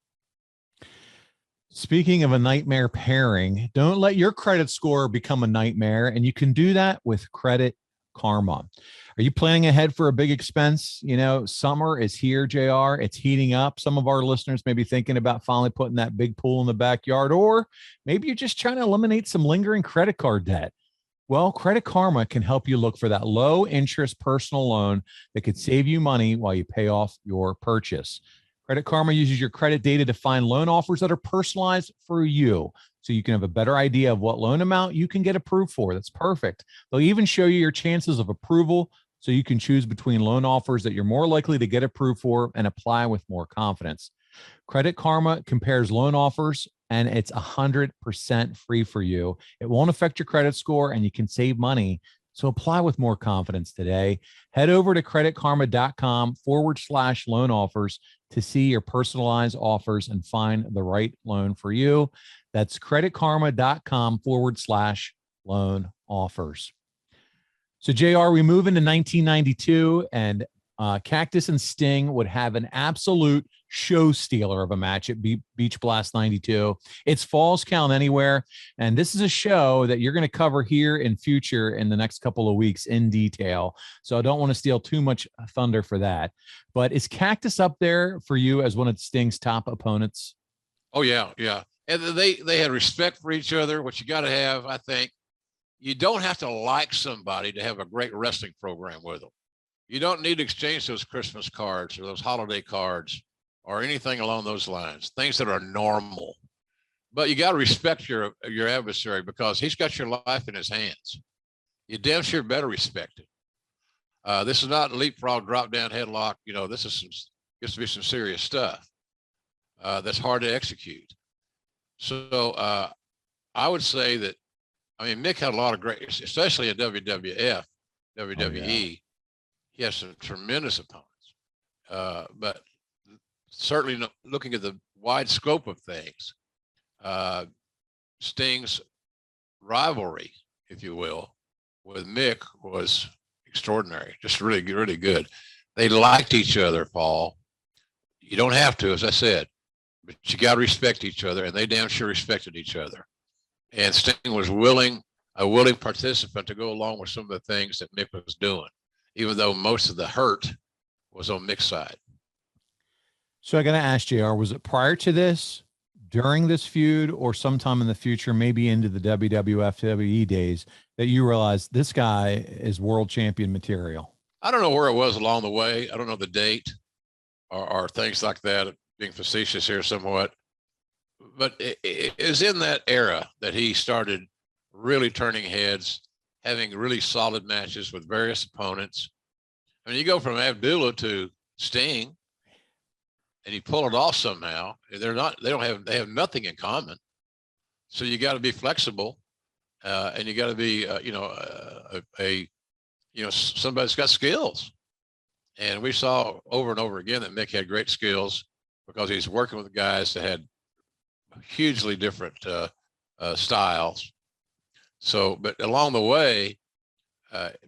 Speaking of a nightmare pairing, don't let your credit score become a nightmare, and you can do that with Credit Karma. Are you planning ahead for a big expense? You know, summer is here, JR. It's heating up. Some of our listeners may be thinking about finally putting that big pool in the backyard, or maybe you're just trying to eliminate some lingering credit card debt. Well, Credit Karma can help you look for that low interest personal loan that could save you money while you pay off your purchase. Credit Karma uses your credit data to find loan offers that are personalized for you, so you can have a better idea of what loan amount you can get approved for. That's perfect. They'll even show you your chances of approval, so you can choose between loan offers that you're more likely to get approved for and apply with more confidence. Credit Karma compares loan offers, and it's 100% free for you. It won't affect your credit score, and you can save money. So apply with more confidence today. Head over to creditkarma.com/loan offers to see your personalized offers and find the right loan for you. That's creditkarma.com/loan offers. So JR, we move into 1992, and Cactus and Sting would have an absolute show stealer of a match at Beach Blast 92. It's Falls Count Anywhere, and this is a show that you're going to cover here in future in the next couple of weeks in detail. So I don't want to steal too much thunder for that. But is Cactus up there for you as one of Sting's top opponents? Oh yeah, yeah. And they had respect for each other, which you got to have, I think. You don't have to like somebody to have a great wrestling program with them. You don't need to exchange those Christmas cards or those holiday cards or anything along those lines, things that are normal. But you got to respect your adversary, because he's got your life in his hands. You damn sure better respect him. This is not leapfrog, drop down, headlock. You know, this is gets to be some serious stuff that's hard to execute. So I would say that, I mean, Mick had a lot of great, especially in WWF, WWE. Oh, yeah. He has some tremendous opponents, but certainly looking at the wide scope of things, Sting's rivalry, if you will, with Mick was extraordinary, just really, really good. They liked each other, Paul. You don't have to, as I said, but you got to respect each other, and they damn sure respected each other. And Sting was a willing participant to go along with some of the things that Mick was doing, even though most of the hurt was on Mick's side. So I got to ask JR, was it prior to this, during this feud, or sometime in the future, maybe into the WWF, WWE days, that you realized this guy is world champion material? I don't know where it was along the way. I don't know the date or things like that, being facetious here somewhat. but it is in that era that he started really turning heads, having really solid matches with various opponents. I mean, you go from Abdullah to Sting, and you pull it off somehow. They have nothing in common. So you got to be flexible, and you got to be, somebody that's got skills. And we saw over and over again that Mick had great skills because he's working with guys that had hugely different styles. So, but along the way,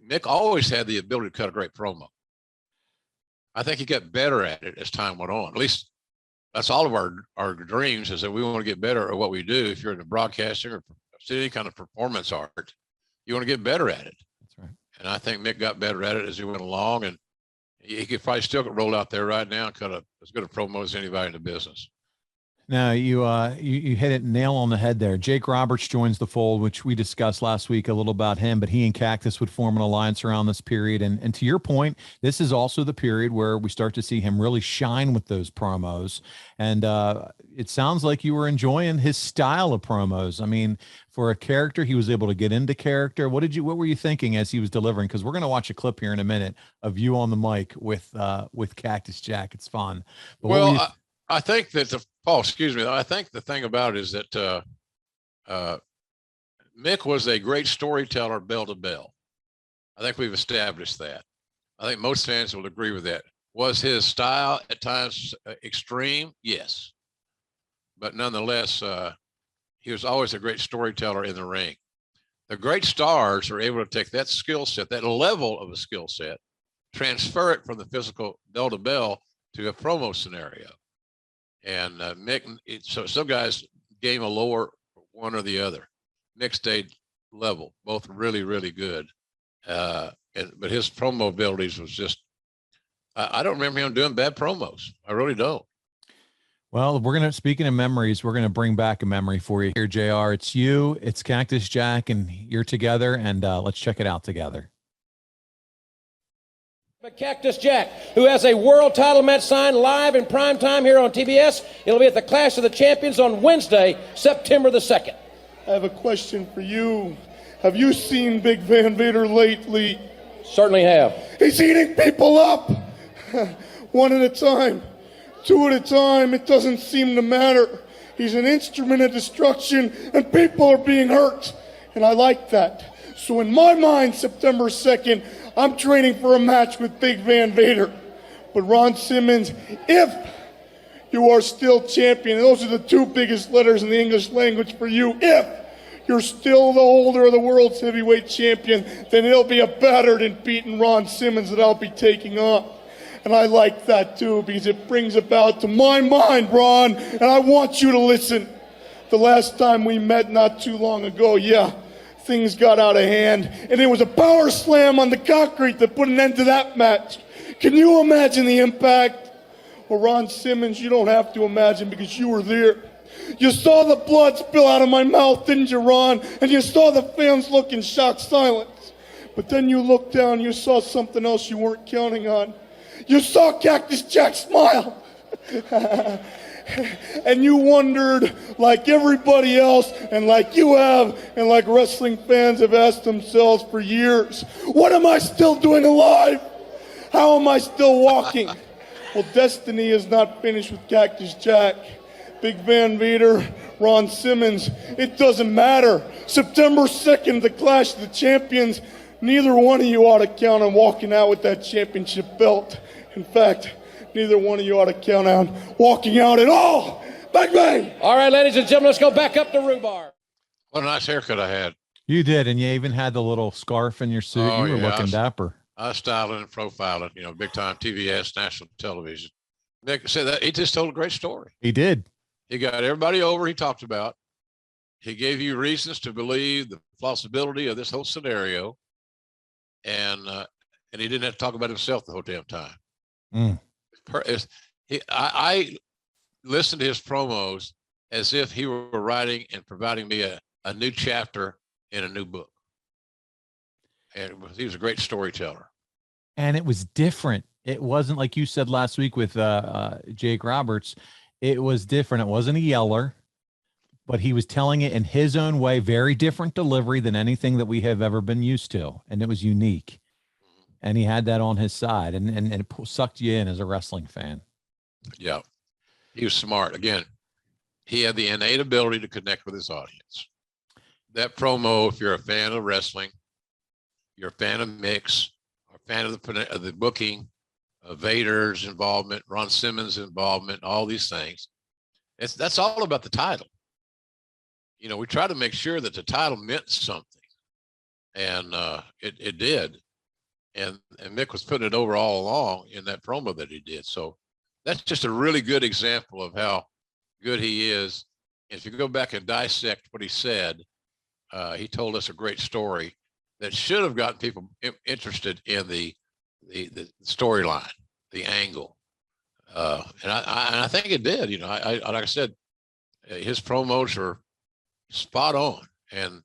Mick always had the ability to cut a great promo. I think he got better at it as time went on. At least that's all of our dreams, is that we want to get better at what we do. If you're in the broadcasting or any kind of performance art, you want to get better at it. That's right. And I think Mick got better at it as he went along, and he could probably still roll out there right now and cut as good a promo as anybody in the business. Now you hit it nail on the head there. Jake Roberts joins the fold, which we discussed last week a little about him, but he and Cactus would form an alliance around this period. And to your point, this is also the period where we start to see him really shine with those promos. And it sounds like you were enjoying his style of promos. I mean, for a character, he was able to get into character. What were you thinking as he was delivering? Because we're going to watch a clip here in a minute of you on the mic with Cactus Jack. It's fun. But I think that I think the thing about it is that Mick was a great storyteller bell to bell. I think we've established that. I think most fans will agree with that. Was his style at times extreme? Yes. But nonetheless, he was always a great storyteller in the ring. The great stars are able to take that skill set, that level of a skill set, transfer it from the physical bell to bell to a promo scenario. And Mick, so some guys game a lower one or the other. Mick stayed level, both really, really good. But his promo abilities was just, I don't remember him doing bad promos. I really don't. Well, speaking of memories, we're going to bring back a memory for you here, JR. It's you, it's Cactus Jack, and you're together, and let's check it out together. Cactus Jack, who has a world title match signed live in prime time here on TBS. It'll be at the Clash of the Champions on Wednesday, September the 2nd. I have a question for you. Have you seen Big Van Vader lately? Certainly have. He's eating people up. One at a time, two at a time. It doesn't seem to matter. He's an instrument of destruction, and people are being hurt. And I like that. So in my mind, September 2nd, I'm training for a match with Big Van Vader. But Ron Simmons, if you are still champion, and those are the two biggest letters in the English language for you, if you're still the holder of the world's heavyweight champion, then it'll be a battered and beaten Ron Simmons that I'll be taking on. And I like that too, because it brings about to my mind, Ron, and I want you to listen. The last time we met not too long ago, things got out of hand, and it was a power slam on the concrete that put an end to that match. Can you imagine the impact? Well, Ron Simmons, you don't have to imagine because you were there. You saw the blood spill out of my mouth, didn't you, Ron? And you saw the fans look in shocked silence. But then you looked down, you saw something else you weren't counting on. You saw Cactus Jack smile. And you wondered, like everybody else, and like you have, and like wrestling fans have asked themselves for years, what am I still doing alive? How am I still walking? Well, destiny is not finished with Cactus Jack. Big Van Vader, Ron Simmons, it doesn't matter. September 2nd, the Clash of the Champions, neither one of you ought to count on walking out with that championship belt. In fact, neither one of you ought to count on walking out at all. Bang, bang. All right, ladies and gentlemen, let's go back up to rhubarb. What a nice haircut I had. You did, and you even had the little scarf in your suit. Oh, you were looking dapper. I styled and profiled it, big time TBS, national television. Nick said that he just told a great story. He did. He got everybody over he talked about. He gave you reasons to believe the plausibility of this whole scenario. And he didn't have to talk about himself the whole damn time. I listened to his promos as if he were writing and providing me a new chapter in a new book. And he was a great storyteller. And it was different. It wasn't like you said last week with Jake Roberts. It was different. It wasn't a yeller. but he was telling it in his own way, very different delivery than anything that we have ever been used to. And it was unique. And he had that on his side, and it sucked you in as a wrestling fan. Yeah. He was smart. Again, he had the innate ability to connect with his audience. That promo, if you're a fan of wrestling, you're a fan of Mick's, or a fan of the booking, Vader's involvement, Ron Simmons' involvement, all these things, that's all about the title. You know, we try to make sure that the title meant something, and it did. And Mick was putting it over all along in that promo that he did. So that's just a really good example of how good he is. If you go back and dissect what he said, he told us a great story that should have gotten people interested in the storyline, the angle. And I think it did. You know, like I said, his promos are spot on. And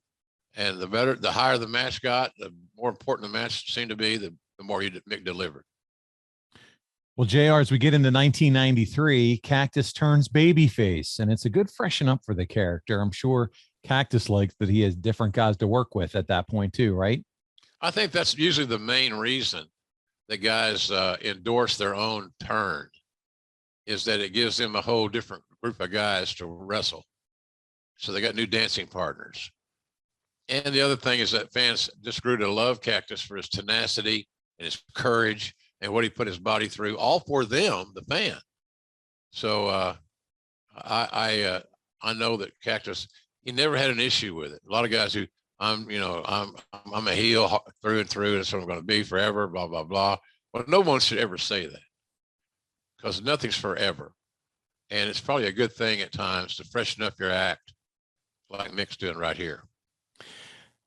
the higher the match got, the more important the match seemed to be, the more Mick delivered. Well, JR, as we get into 1993, Cactus turns babyface, and it's a good freshen up for the character. I'm sure Cactus likes that he has different guys to work with at that point too, right? I think that's usually the main reason that guys endorse their own turn, is that it gives them a whole different group of guys to wrestle. So they got new dancing partners. And the other thing is that fans just grew to love Cactus for his tenacity and his courage and what he put his body through, all for them, the fan. So I know that Cactus, he never had an issue with it. A lot of guys who, I'm a heel through and through, and that's what I'm going to be forever, blah, blah, blah. Well, no one should ever say that, because nothing's forever. And it's probably a good thing at times to freshen up your act, like Mick's doing right here.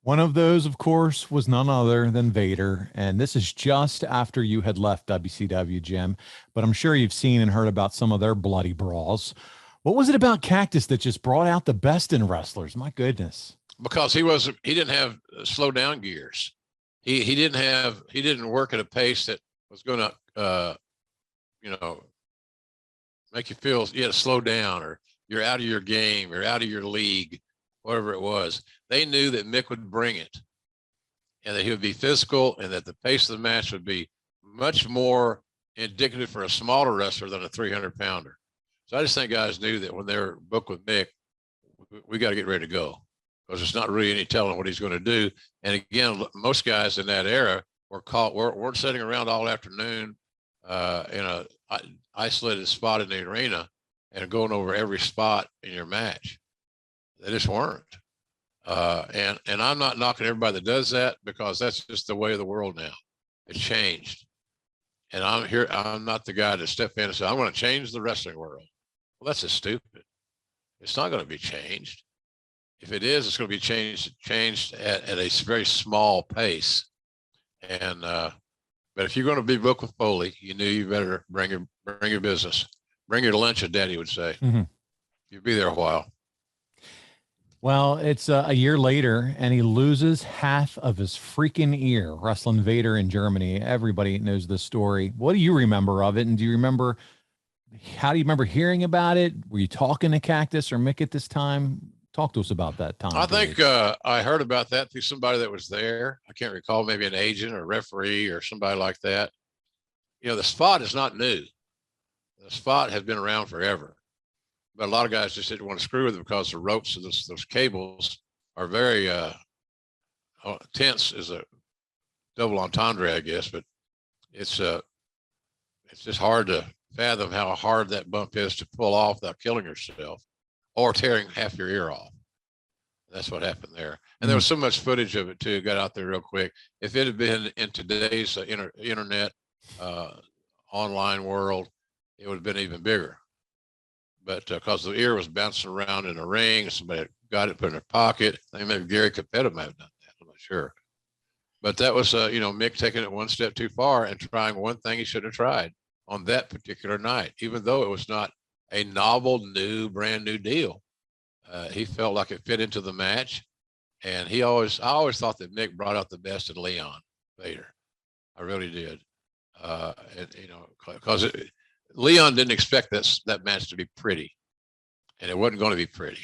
One of those, of course, was none other than Vader. And this is just after you had left WCW, Jim. But I'm sure you've seen and heard about some of their bloody brawls. What was it about Cactus that just brought out the best in wrestlers? My goodness. Because he didn't have slow down gears. He didn't work at a pace that was going to, make you feel you had to slow down, or you're out of your game, you're out of your league, whatever it was. They knew that Mick would bring it, and that he would be physical, and that the pace of the match would be much more indicative for a smaller wrestler than a 300-pounder. So I just think guys knew that when they were booked with Mick, we got to get ready to go, because there's not really any telling what he's going to do. And again, most guys in that era weren't sitting around all afternoon in a isolated spot in the arena and going over every spot in your match. They just weren't. And I'm not knocking everybody that does that, because that's just the way of the world now. It's changed. And I'm not the guy to step in and say, I'm going to change the wrestling world. Well, that's just stupid. It's not going to be changed. If it is, it's going to be changed at a very small pace. And but if you're going to be booked with Foley, you better bring your business, bring your lunch, as Daddy would say. Mm-hmm. You'll be there a while. Well, it's a year later, and he loses half of his freaking ear wrestling Vader in Germany. Everybody knows this story. What do you remember of it? And how do you remember hearing about it? Were you talking to Cactus or Mick at this time? Talk to us about that time. I think I heard about that through somebody that was there. I can't recall, maybe an agent or referee or somebody like that. You know, the spot is not new. The spot has been around forever. But a lot of guys just didn't want to screw with it, because the ropes of those cables are very tense, is a double entendre, I guess. But it's just hard to fathom how hard that bump is to pull off without killing yourself or tearing half your ear off. That's what happened there. And there was so much footage of it too, got out there real quick. If it had been in today's internet online world, it would have been even bigger. But because the ear was bouncing around in a ring, somebody got it, put it in their pocket. I think maybe Gary Capetta might have done that. I'm not sure. But that was, Mick taking it one step too far and trying one thing he shouldn't have tried on that particular night, even though it was not a novel, brand new deal. He felt like it fit into the match. And I always thought that Mick brought out the best in Leon Vader. I really did. Because Leon didn't expect that match to be pretty, and it wasn't going to be pretty.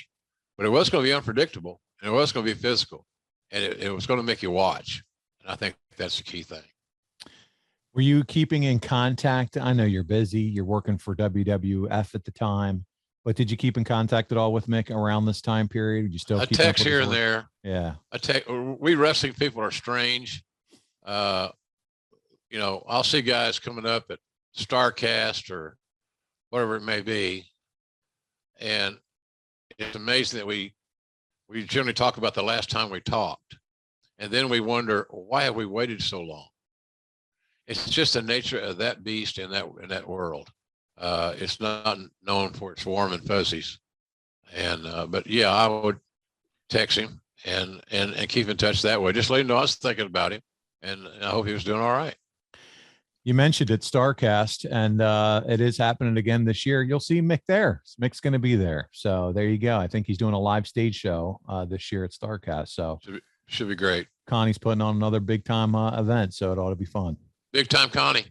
but it was going to be unpredictable, and it was going to be physical, and it was going to make you watch. And I think that's the key thing. Were you keeping in contact? I know you're busy. You're working for WWF at the time, but did you keep in contact at all with Mick around this time period? You still a keep text here and there. Yeah. We wrestling people are strange. You know, I'll see guys coming up at StarCast or whatever it may be, and it's amazing that we generally talk about the last time we talked, and then we wonder, why have we waited so long? It's just the nature of that beast in that world. It's not known for its warm and fuzzies, and but yeah, I would text him and keep in touch that way. Just let him know I was thinking about him, and I hope he was doing all right. You mentioned it, StarCast, and it is happening again this year. You'll see Mick there. Mick's going to be there. So there you go. I think he's doing a live stage show this year at StarCast. So should be great. Connie's putting on another big time event, so it ought to be fun. Big time Connie.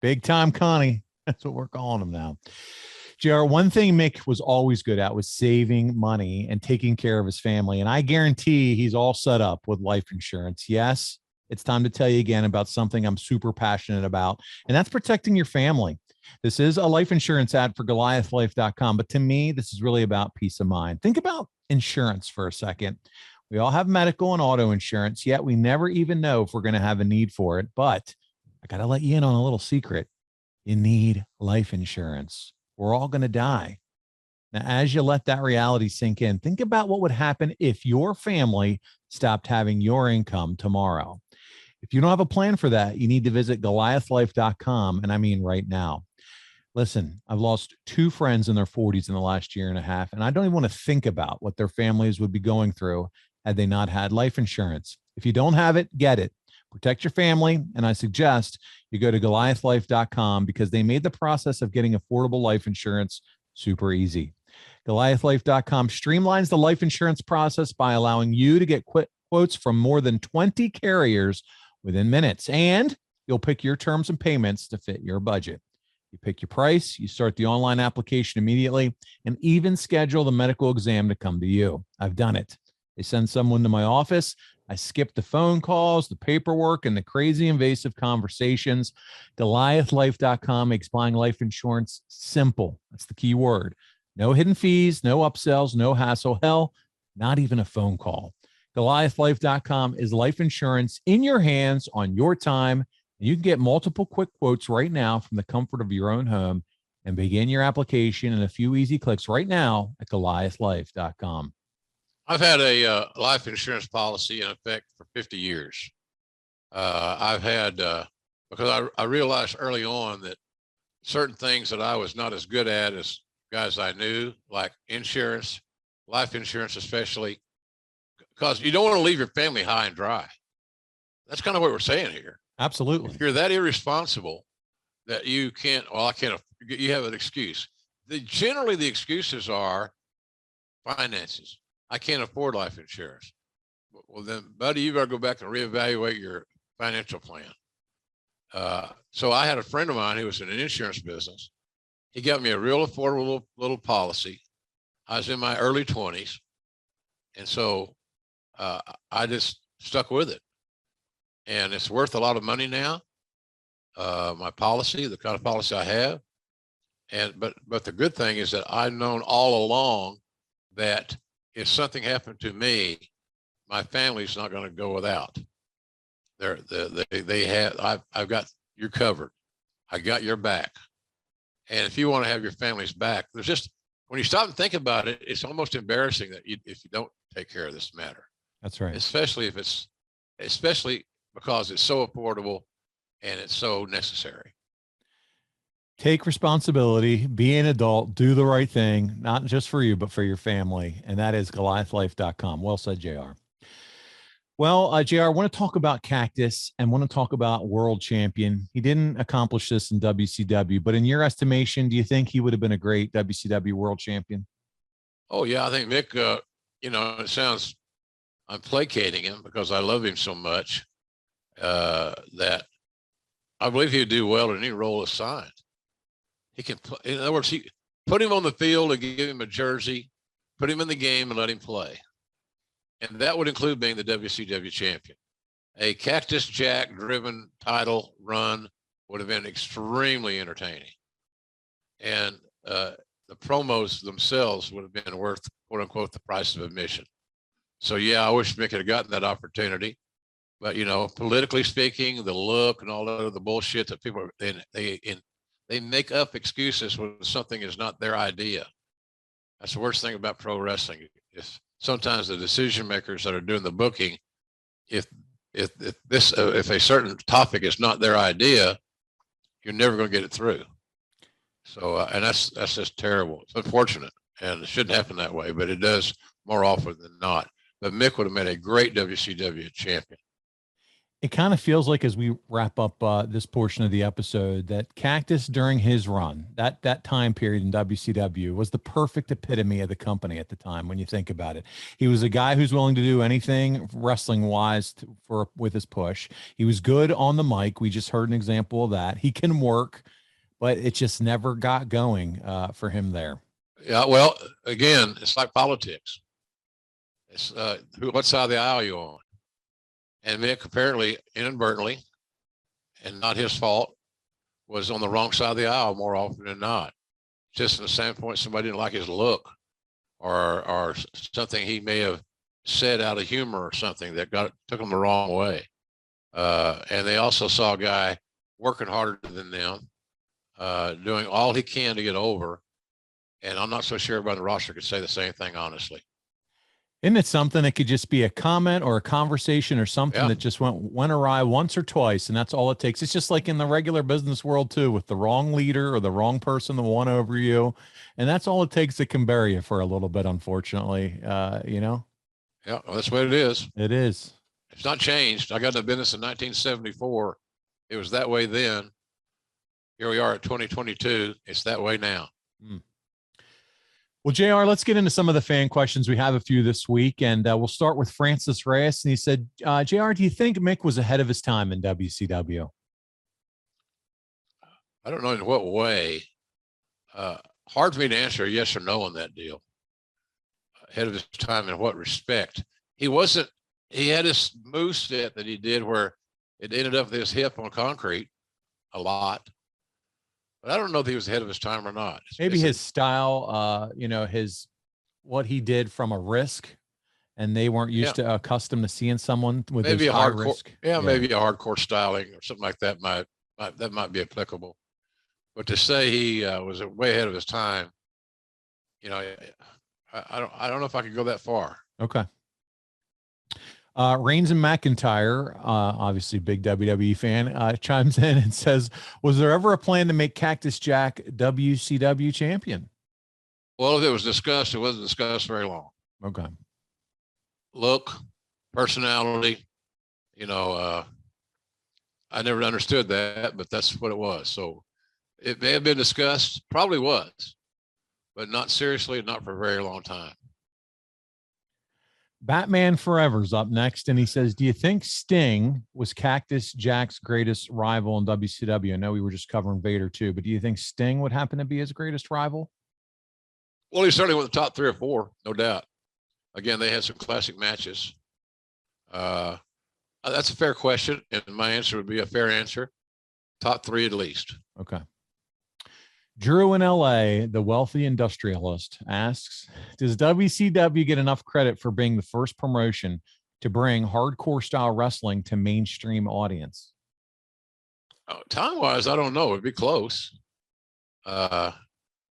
Big time Connie. That's what we're calling him now. JR, one thing Mick was always good at was saving money and taking care of his family. And I guarantee he's all set up with life insurance. Yes. It's time to tell you again about something I'm super passionate about, and that's protecting your family. This is a life insurance ad for GoliathLife.com, but to me, this is really about peace of mind. Think about insurance for a second. We all have medical and auto insurance, yet we never even know if we're going to have a need for it. But I got to let you in on a little secret. You need life insurance. We're all going to die. Now, as you let that reality sink in, think about what would happen if your family stopped having your income tomorrow. If you don't have a plan for that, you need to visit GoliathLife.com, and I mean right now. Listen, I've lost 2 friends in their 40s in the last year and a half, and I don't even want to think about what their families would be going through had they not had life insurance. If you don't have it, get it. Protect your family, and I suggest you go to GoliathLife.com because they made the process of getting affordable life insurance super easy. GoliathLife.com streamlines the life insurance process by allowing you to get quotes from more than 20 carriers within minutes, and you'll pick your terms and payments to fit your budget. You pick your price, you start the online application immediately, and even schedule the medical exam to come to you. I've done it. They send someone to my office. I skip the phone calls, the paperwork, and the crazy invasive conversations. GoliathLife.com makes buying life insurance simple. That's the key word. No hidden fees, no upsells, no hassle. Hell, not even a phone call. GoliathLife.com is life insurance in your hands on your time. And you can get multiple quick quotes right now from the comfort of your own home and begin your application in a few easy clicks right now at GoliathLife.com. I've had a life insurance policy in effect for 50 years. I've had, because I realized early on that certain things that I was not as good at as guys I knew, like insurance, life insurance especially, because you don't want to leave your family high and dry. That's kind of what we're saying here. Absolutely. If you're that irresponsible that you can't, well, I can't, you have an excuse. Generally, the excuses are finances. I can't afford life insurance. Well, then, buddy, you better go back and reevaluate your financial plan. So I had a friend of mine who was in an insurance business. He got me a real affordable little policy. I was in my early 20s. And so I just stuck with it. And it's worth a lot of money now. My policy, the kind of policy I have. But the good thing is that I've known all along that if something happened to me, my family's not going to go without. I've got you covered. I got your back. And if you want to have your family's back, there's just, when you stop and think about it, it's almost embarrassing that if you don't take care of this matter. That's right. Especially because it's so affordable and it's so necessary. Take responsibility, be an adult, do the right thing, not just for you, but for your family. And that is GoliathLife.com. Well said, JR. Well, JR, I want to talk about Cactus and want to talk about world champion. He didn't accomplish this in WCW, but in your estimation, do you think he would have been a great WCW world champion? Oh, yeah. I think Mick, it sounds, I'm placating him because I love him so much that I believe he would do well in any role assigned. He can, in other words, he put him on the field and give him a jersey put him in the game and let him play. And that would include being the WCW champion. A Cactus Jack driven title run would have been extremely entertaining. And the promos themselves would have been worth, quote unquote, the price of admission. So yeah, I wish Mick had gotten that opportunity. But, you know, politically speaking, the look and all that other bullshit that people, they make up excuses when something is not their idea. That's the worst thing about pro wrestling. If sometimes the decision makers that are doing the booking, if a certain topic is not their idea, you're never going to get it through. So, and that's just terrible. It's unfortunate, and it shouldn't happen that way, but it does more often than not. But Mick would have made a great WCW champion. It kind of feels like, as we wrap up this portion of the episode, that Cactus during his run, that time period in WCW, was the perfect epitome of the company at the time. When you think about it, he was a guy who's willing to do anything wrestling wise with his push. He was good on the mic. We just heard an example of that. He can work, but it just never got going for him there. Yeah, well, again, it's like politics. It's what side of the aisle you on? And Mick, apparently inadvertently, and not his fault, was on the wrong side of the aisle more often than not. Just from the standpoint, somebody didn't like his look, or something he may have said out of humor or something that took him the wrong way. And they also saw a guy working harder than them, doing all he can to get over. And I'm not so sure everybody on the roster could say the same thing, honestly. Isn't it something that could just be a comment or a conversation or something that just went awry once or twice, and that's all it takes? It's just like in the regular business world too, with the wrong leader or the wrong person that won over you, and that's all it takes that can bury you for a little bit, unfortunately. You know? Yeah, well, that's what it is. It is. It's not changed. I got into business in 1974. It was that way then. Here we are at 2022. It's that way now. Well, JR, let's get into some of the fan questions. We have a few this week, and we'll start with Francis Reyes. And he said, JR, do you think Mick was ahead of his time in WCW? I don't know in what way. Hard for me to answer yes or no on that deal. Ahead of his time in what respect? He had this moveset that he did where it ended up with his hip on concrete a lot. But I don't know if he was ahead of his time or not. Maybe his style, you know, what he did from a risk, and they weren't used to accustomed to seeing someone with maybe a high risk. Yeah, maybe a hardcore styling or something like that might be applicable. But to say he was way ahead of his time, you know, I don't know if I could go that far. Okay. Reigns and McIntyre, obviously big WWE fan, chimes in and says, was there ever a plan to make Cactus Jack WCW champion? Well, if it was discussed, it wasn't discussed very long. Okay. Look, personality, you know, I never understood that, but that's what it was. So it may have been discussed, probably was, but not seriously, not for a very long time. Batman Forever's up next, and he says, do you think Sting was Cactus Jack's greatest rival in WCW? I know we were just covering Vader too, but do you think Sting would happen to be his greatest rival? Well, he certainly went the top 3 or 4, no doubt. Again, they had some classic matches. That's a fair question, and my answer would be a fair answer. Top 3 at least. Okay. Drew in LA, the wealthy industrialist, asks, does WCW get enough credit for being the first promotion to bring hardcore style wrestling to mainstream audience? Time-wise, I don't know. It'd be close. But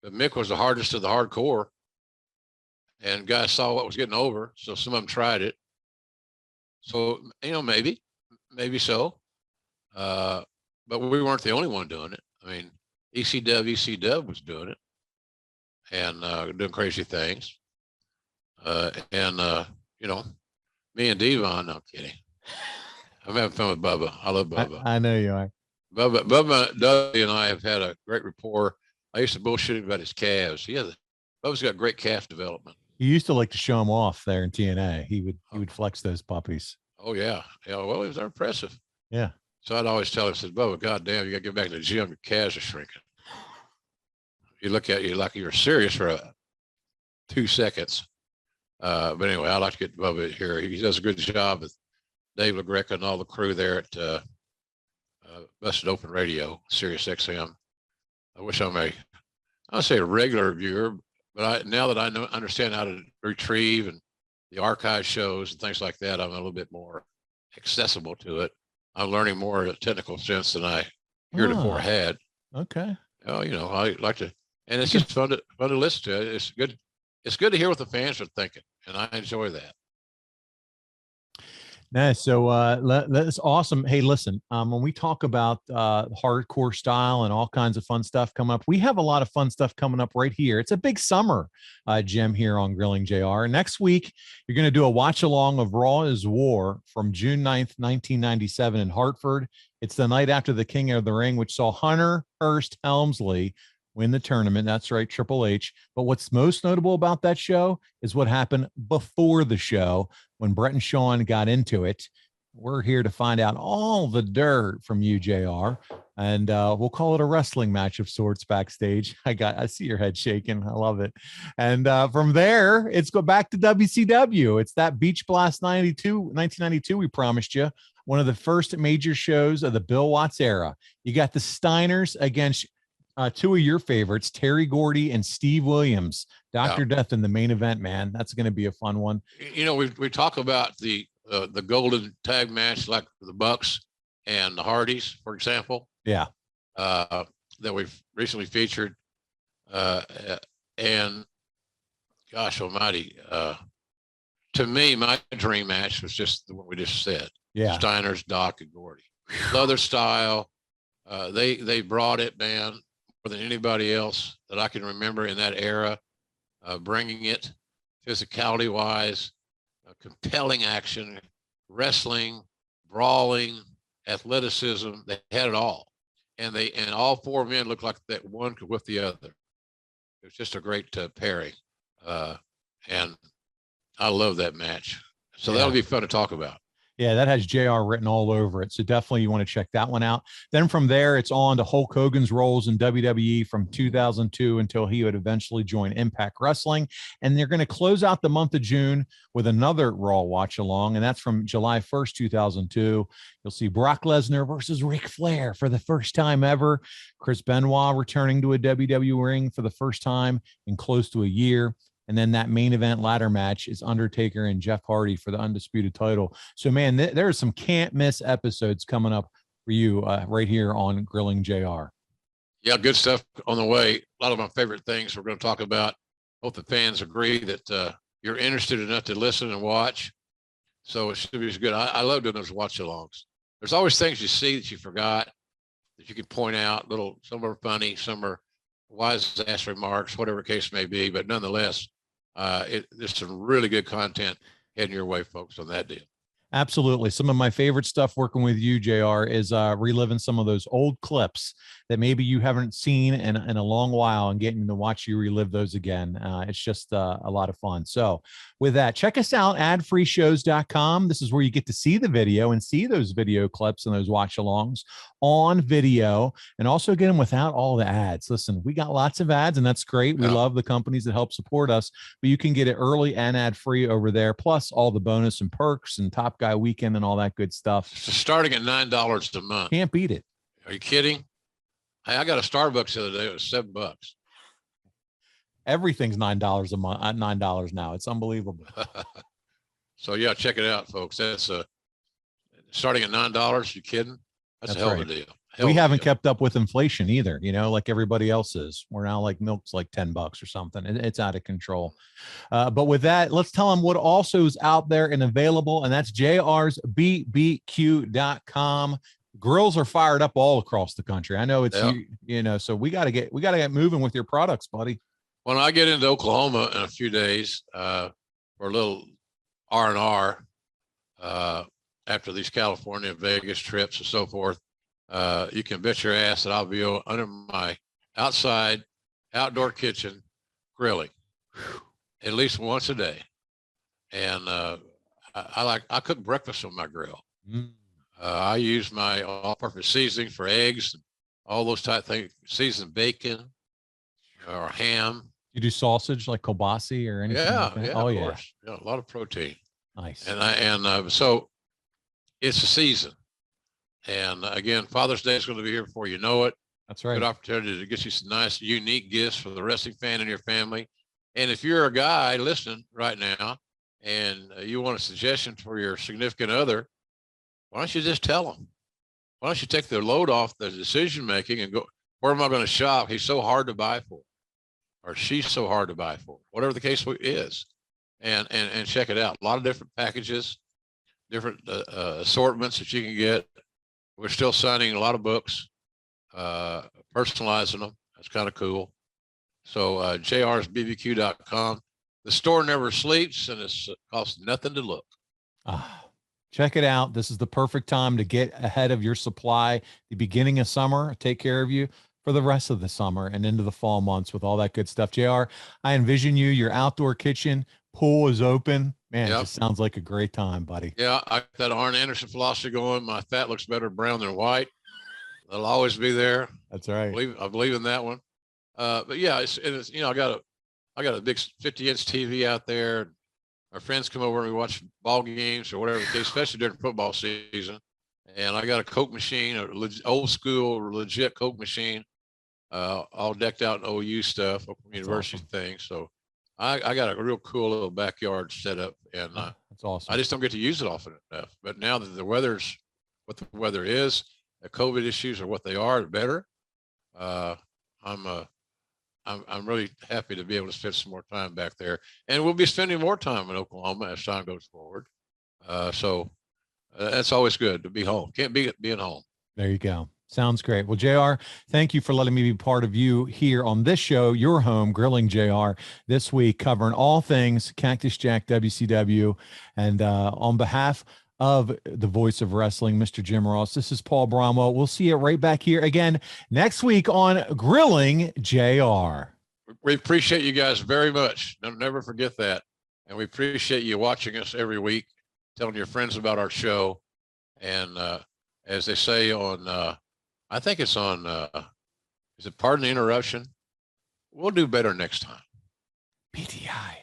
Mick was the hardest of the hardcore, and guys saw what was getting over, so some of them tried it. So, you know, maybe so. But we weren't the only one doing it. I mean, ECW was doing it and doing crazy things. You know, me and Devon, no, I'm kidding. I'm having fun with Bubba. I love Bubba. I know you are. Bubba, Dudley, and I have had a great rapport. I used to bullshit him about his calves. Bubba's got great calf development. He used to like to show them off there in TNA. He would flex those puppies. Oh yeah. Well, he was impressive. Yeah. So I'd always tell him, I said, Bubba, goddamn, you got to get back to the gym. Your calves are shrinking. You look at you like you're serious for 2 seconds. But anyway, I like to get Bubba here. He does a good job with Dave LaGreca and all the crew there at Busted Open Radio, Sirius XM. I wish I'm I'll say a regular viewer, but now that I understand how to retrieve and the archive shows and things like that, I'm a little bit more accessible to it. I'm learning more in a technical sense than I heretofore had. Okay. Oh, I like to, and it's just fun to listen to. It's good. It's good to hear what the fans are thinking, and I enjoy that. Nice. So that's awesome. Hey, listen, when we talk about hardcore style and all kinds of fun stuff come up, we have a lot of fun stuff coming up right here. It's a big summer, Jim, here on Grilling JR. Next week, you're going to do a watch along of Raw is War from June 9th, 1997 in Hartford. It's the night after the King of the Ring, which saw Hunter Hearst Helmsley win the tournament. That's right, Triple H. But what's most notable about that show is what happened before the show when Brett and Sean got into it. We're here to find out all the dirt from you, JR, and we'll call it a wrestling match of sorts backstage. I see your head shaking. I love it. And from there, it's go back to WCW. It's that Beach Blast 1992 we promised you. One of the first major shows of the Bill Watts era. You got the Steiners against two of your favorites, Terry Gordy and Steve Williams. Dr. Death in the main event, man. That's going to be a fun one. We talk about the golden tag match, like the Bucks and the Hardys, for example. Yeah. That we've recently featured. And gosh almighty, to me, my dream match was just the one we just said. Yeah. Steiners, Doc, and Gordy. Leather style. They brought it, man, more than anybody else that I can remember in that era, bringing it physicality wise, compelling action, wrestling, brawling, athleticism. They had it all. And all four men looked like that one could whip the other. It was just a great pairing. And I love that match. So that'll be fun to talk about. Yeah, that has JR written all over it. So definitely you want to check that one out. Then from there, it's on to Hulk Hogan's roles in WWE from 2002 until he would eventually join Impact Wrestling. And they're going to close out the month of June with another Raw watch along. And that's from July 1st, 2002. You'll see Brock Lesnar versus Ric Flair for the first time ever. Chris Benoit returning to a WWE ring for the first time in close to a year. And then that main event ladder match is Undertaker and Jeff Hardy for the undisputed title. So, man, there are some can't miss episodes coming up for you right here on Grilling JR. Yeah, good stuff on the way. A lot of my favorite things we're going to talk about. Hope the fans agree that you're interested enough to listen and watch. So it should be good. I love doing those watch-alongs. There's always things you see that you forgot that you can point out. Some are funny, some are wise ass remarks, whatever the case may be. But nonetheless, there's some really good content heading your way, folks, on that deal. Absolutely. Some of my favorite stuff working with you, JR, is reliving some of those old clips that maybe you haven't seen in a long while and getting to watch you relive those again. It's just a lot of fun. So with that, check us out, adfreeshows.com. This is where you get to see the video and see those video clips and those watch alongs on video and also get them without all the ads. Listen, we got lots of ads and that's great. We love the companies that help support us, but you can get it early and ad free over there. Plus all the bonus and perks and Top Guy Weekend and all that good stuff. So starting at $9 a month. Can't beat it. Are you kidding? Hey, I got a Starbucks the other day. It was $7. Everything's $9 a month at $9 now. It's unbelievable. So yeah, check it out, folks. That's starting at $9. You kidding? That's a hell of a deal. We haven't kept up with inflation either, like everybody else is. We're now like milk's like $10 or something. It's out of control. But with that, let's tell them what also is out there and available, and that's jrsbbq.com. Grills are fired up all across the country. I know it's so we got to get moving with your products, buddy. When I get into Oklahoma in a few days for a little R&R after these California and Vegas trips and so forth, you can bet your ass that I'll be under my outdoor kitchen grilling at least once a day. And I cook breakfast on my grill. I use my all-purpose seasoning for eggs, all those type things, seasoned bacon or ham. You do sausage like kielbasa or anything? Yeah, like that? yeah, Oh of yeah. course. Yeah, a lot of protein. Nice. So it's a season. And again, Father's Day is going to be here before you know it. That's right. Good opportunity to get you some nice, unique gifts for the wrestling fan in your family. And if you're a guy listening right now and you want a suggestion for your significant other, why don't you just tell them? Why don't you take the load off the decision making and go, where am I going to shop? He's so hard to buy for, or she's so hard to buy for, whatever the case is, and check it out. A lot of different packages, different assortments that you can get. We're still signing a lot of books, personalizing them. That's kind of cool. So jrsbbq.com. The store never sleeps, and it costs nothing to look. Check it out. This is the perfect time to get ahead of your supply. The beginning of summer, take care of you for the rest of the summer and into the fall months with all that good stuff. JR, I envision you, your outdoor kitchen, pool is open. Man, It just sounds like a great time, buddy. Yeah, I got that Arn Anderson philosophy going. My fat looks better brown than white. That'll always be there. That's right. I believe in that one. But yeah, it's I got a big 50-inch TV out there. Our friends come over and we watch ball games or whatever the case, especially during football season. And I got a Coke machine, old school, legit Coke machine, all decked out in OU stuff, Oklahoma University awesome. Things. So I got a real cool little backyard set up, and that's awesome. I just don't get to use it often enough. But now that the weather's what the weather is, the COVID issues are what they are, better. I'm really happy to be able to spend some more time back there, and we'll be spending more time in Oklahoma as time goes forward. So that's always good to be home. Can't beat being home. There you go. Sounds great. Well, JR, thank you for letting me be part of you here on this show, your home, Grilling JR, this week, covering all things Cactus Jack WCW. And on behalf of the voice of wrestling, Mr. Jim Ross, this is Paul Bromwell. We'll see you right back here again next week on Grilling JR. We appreciate you guys very much. Never forget that. And we appreciate you watching us every week, telling your friends about our show. And as they say on, I think it's on, is it Pardon the Interruption? We'll do better next time. PTI.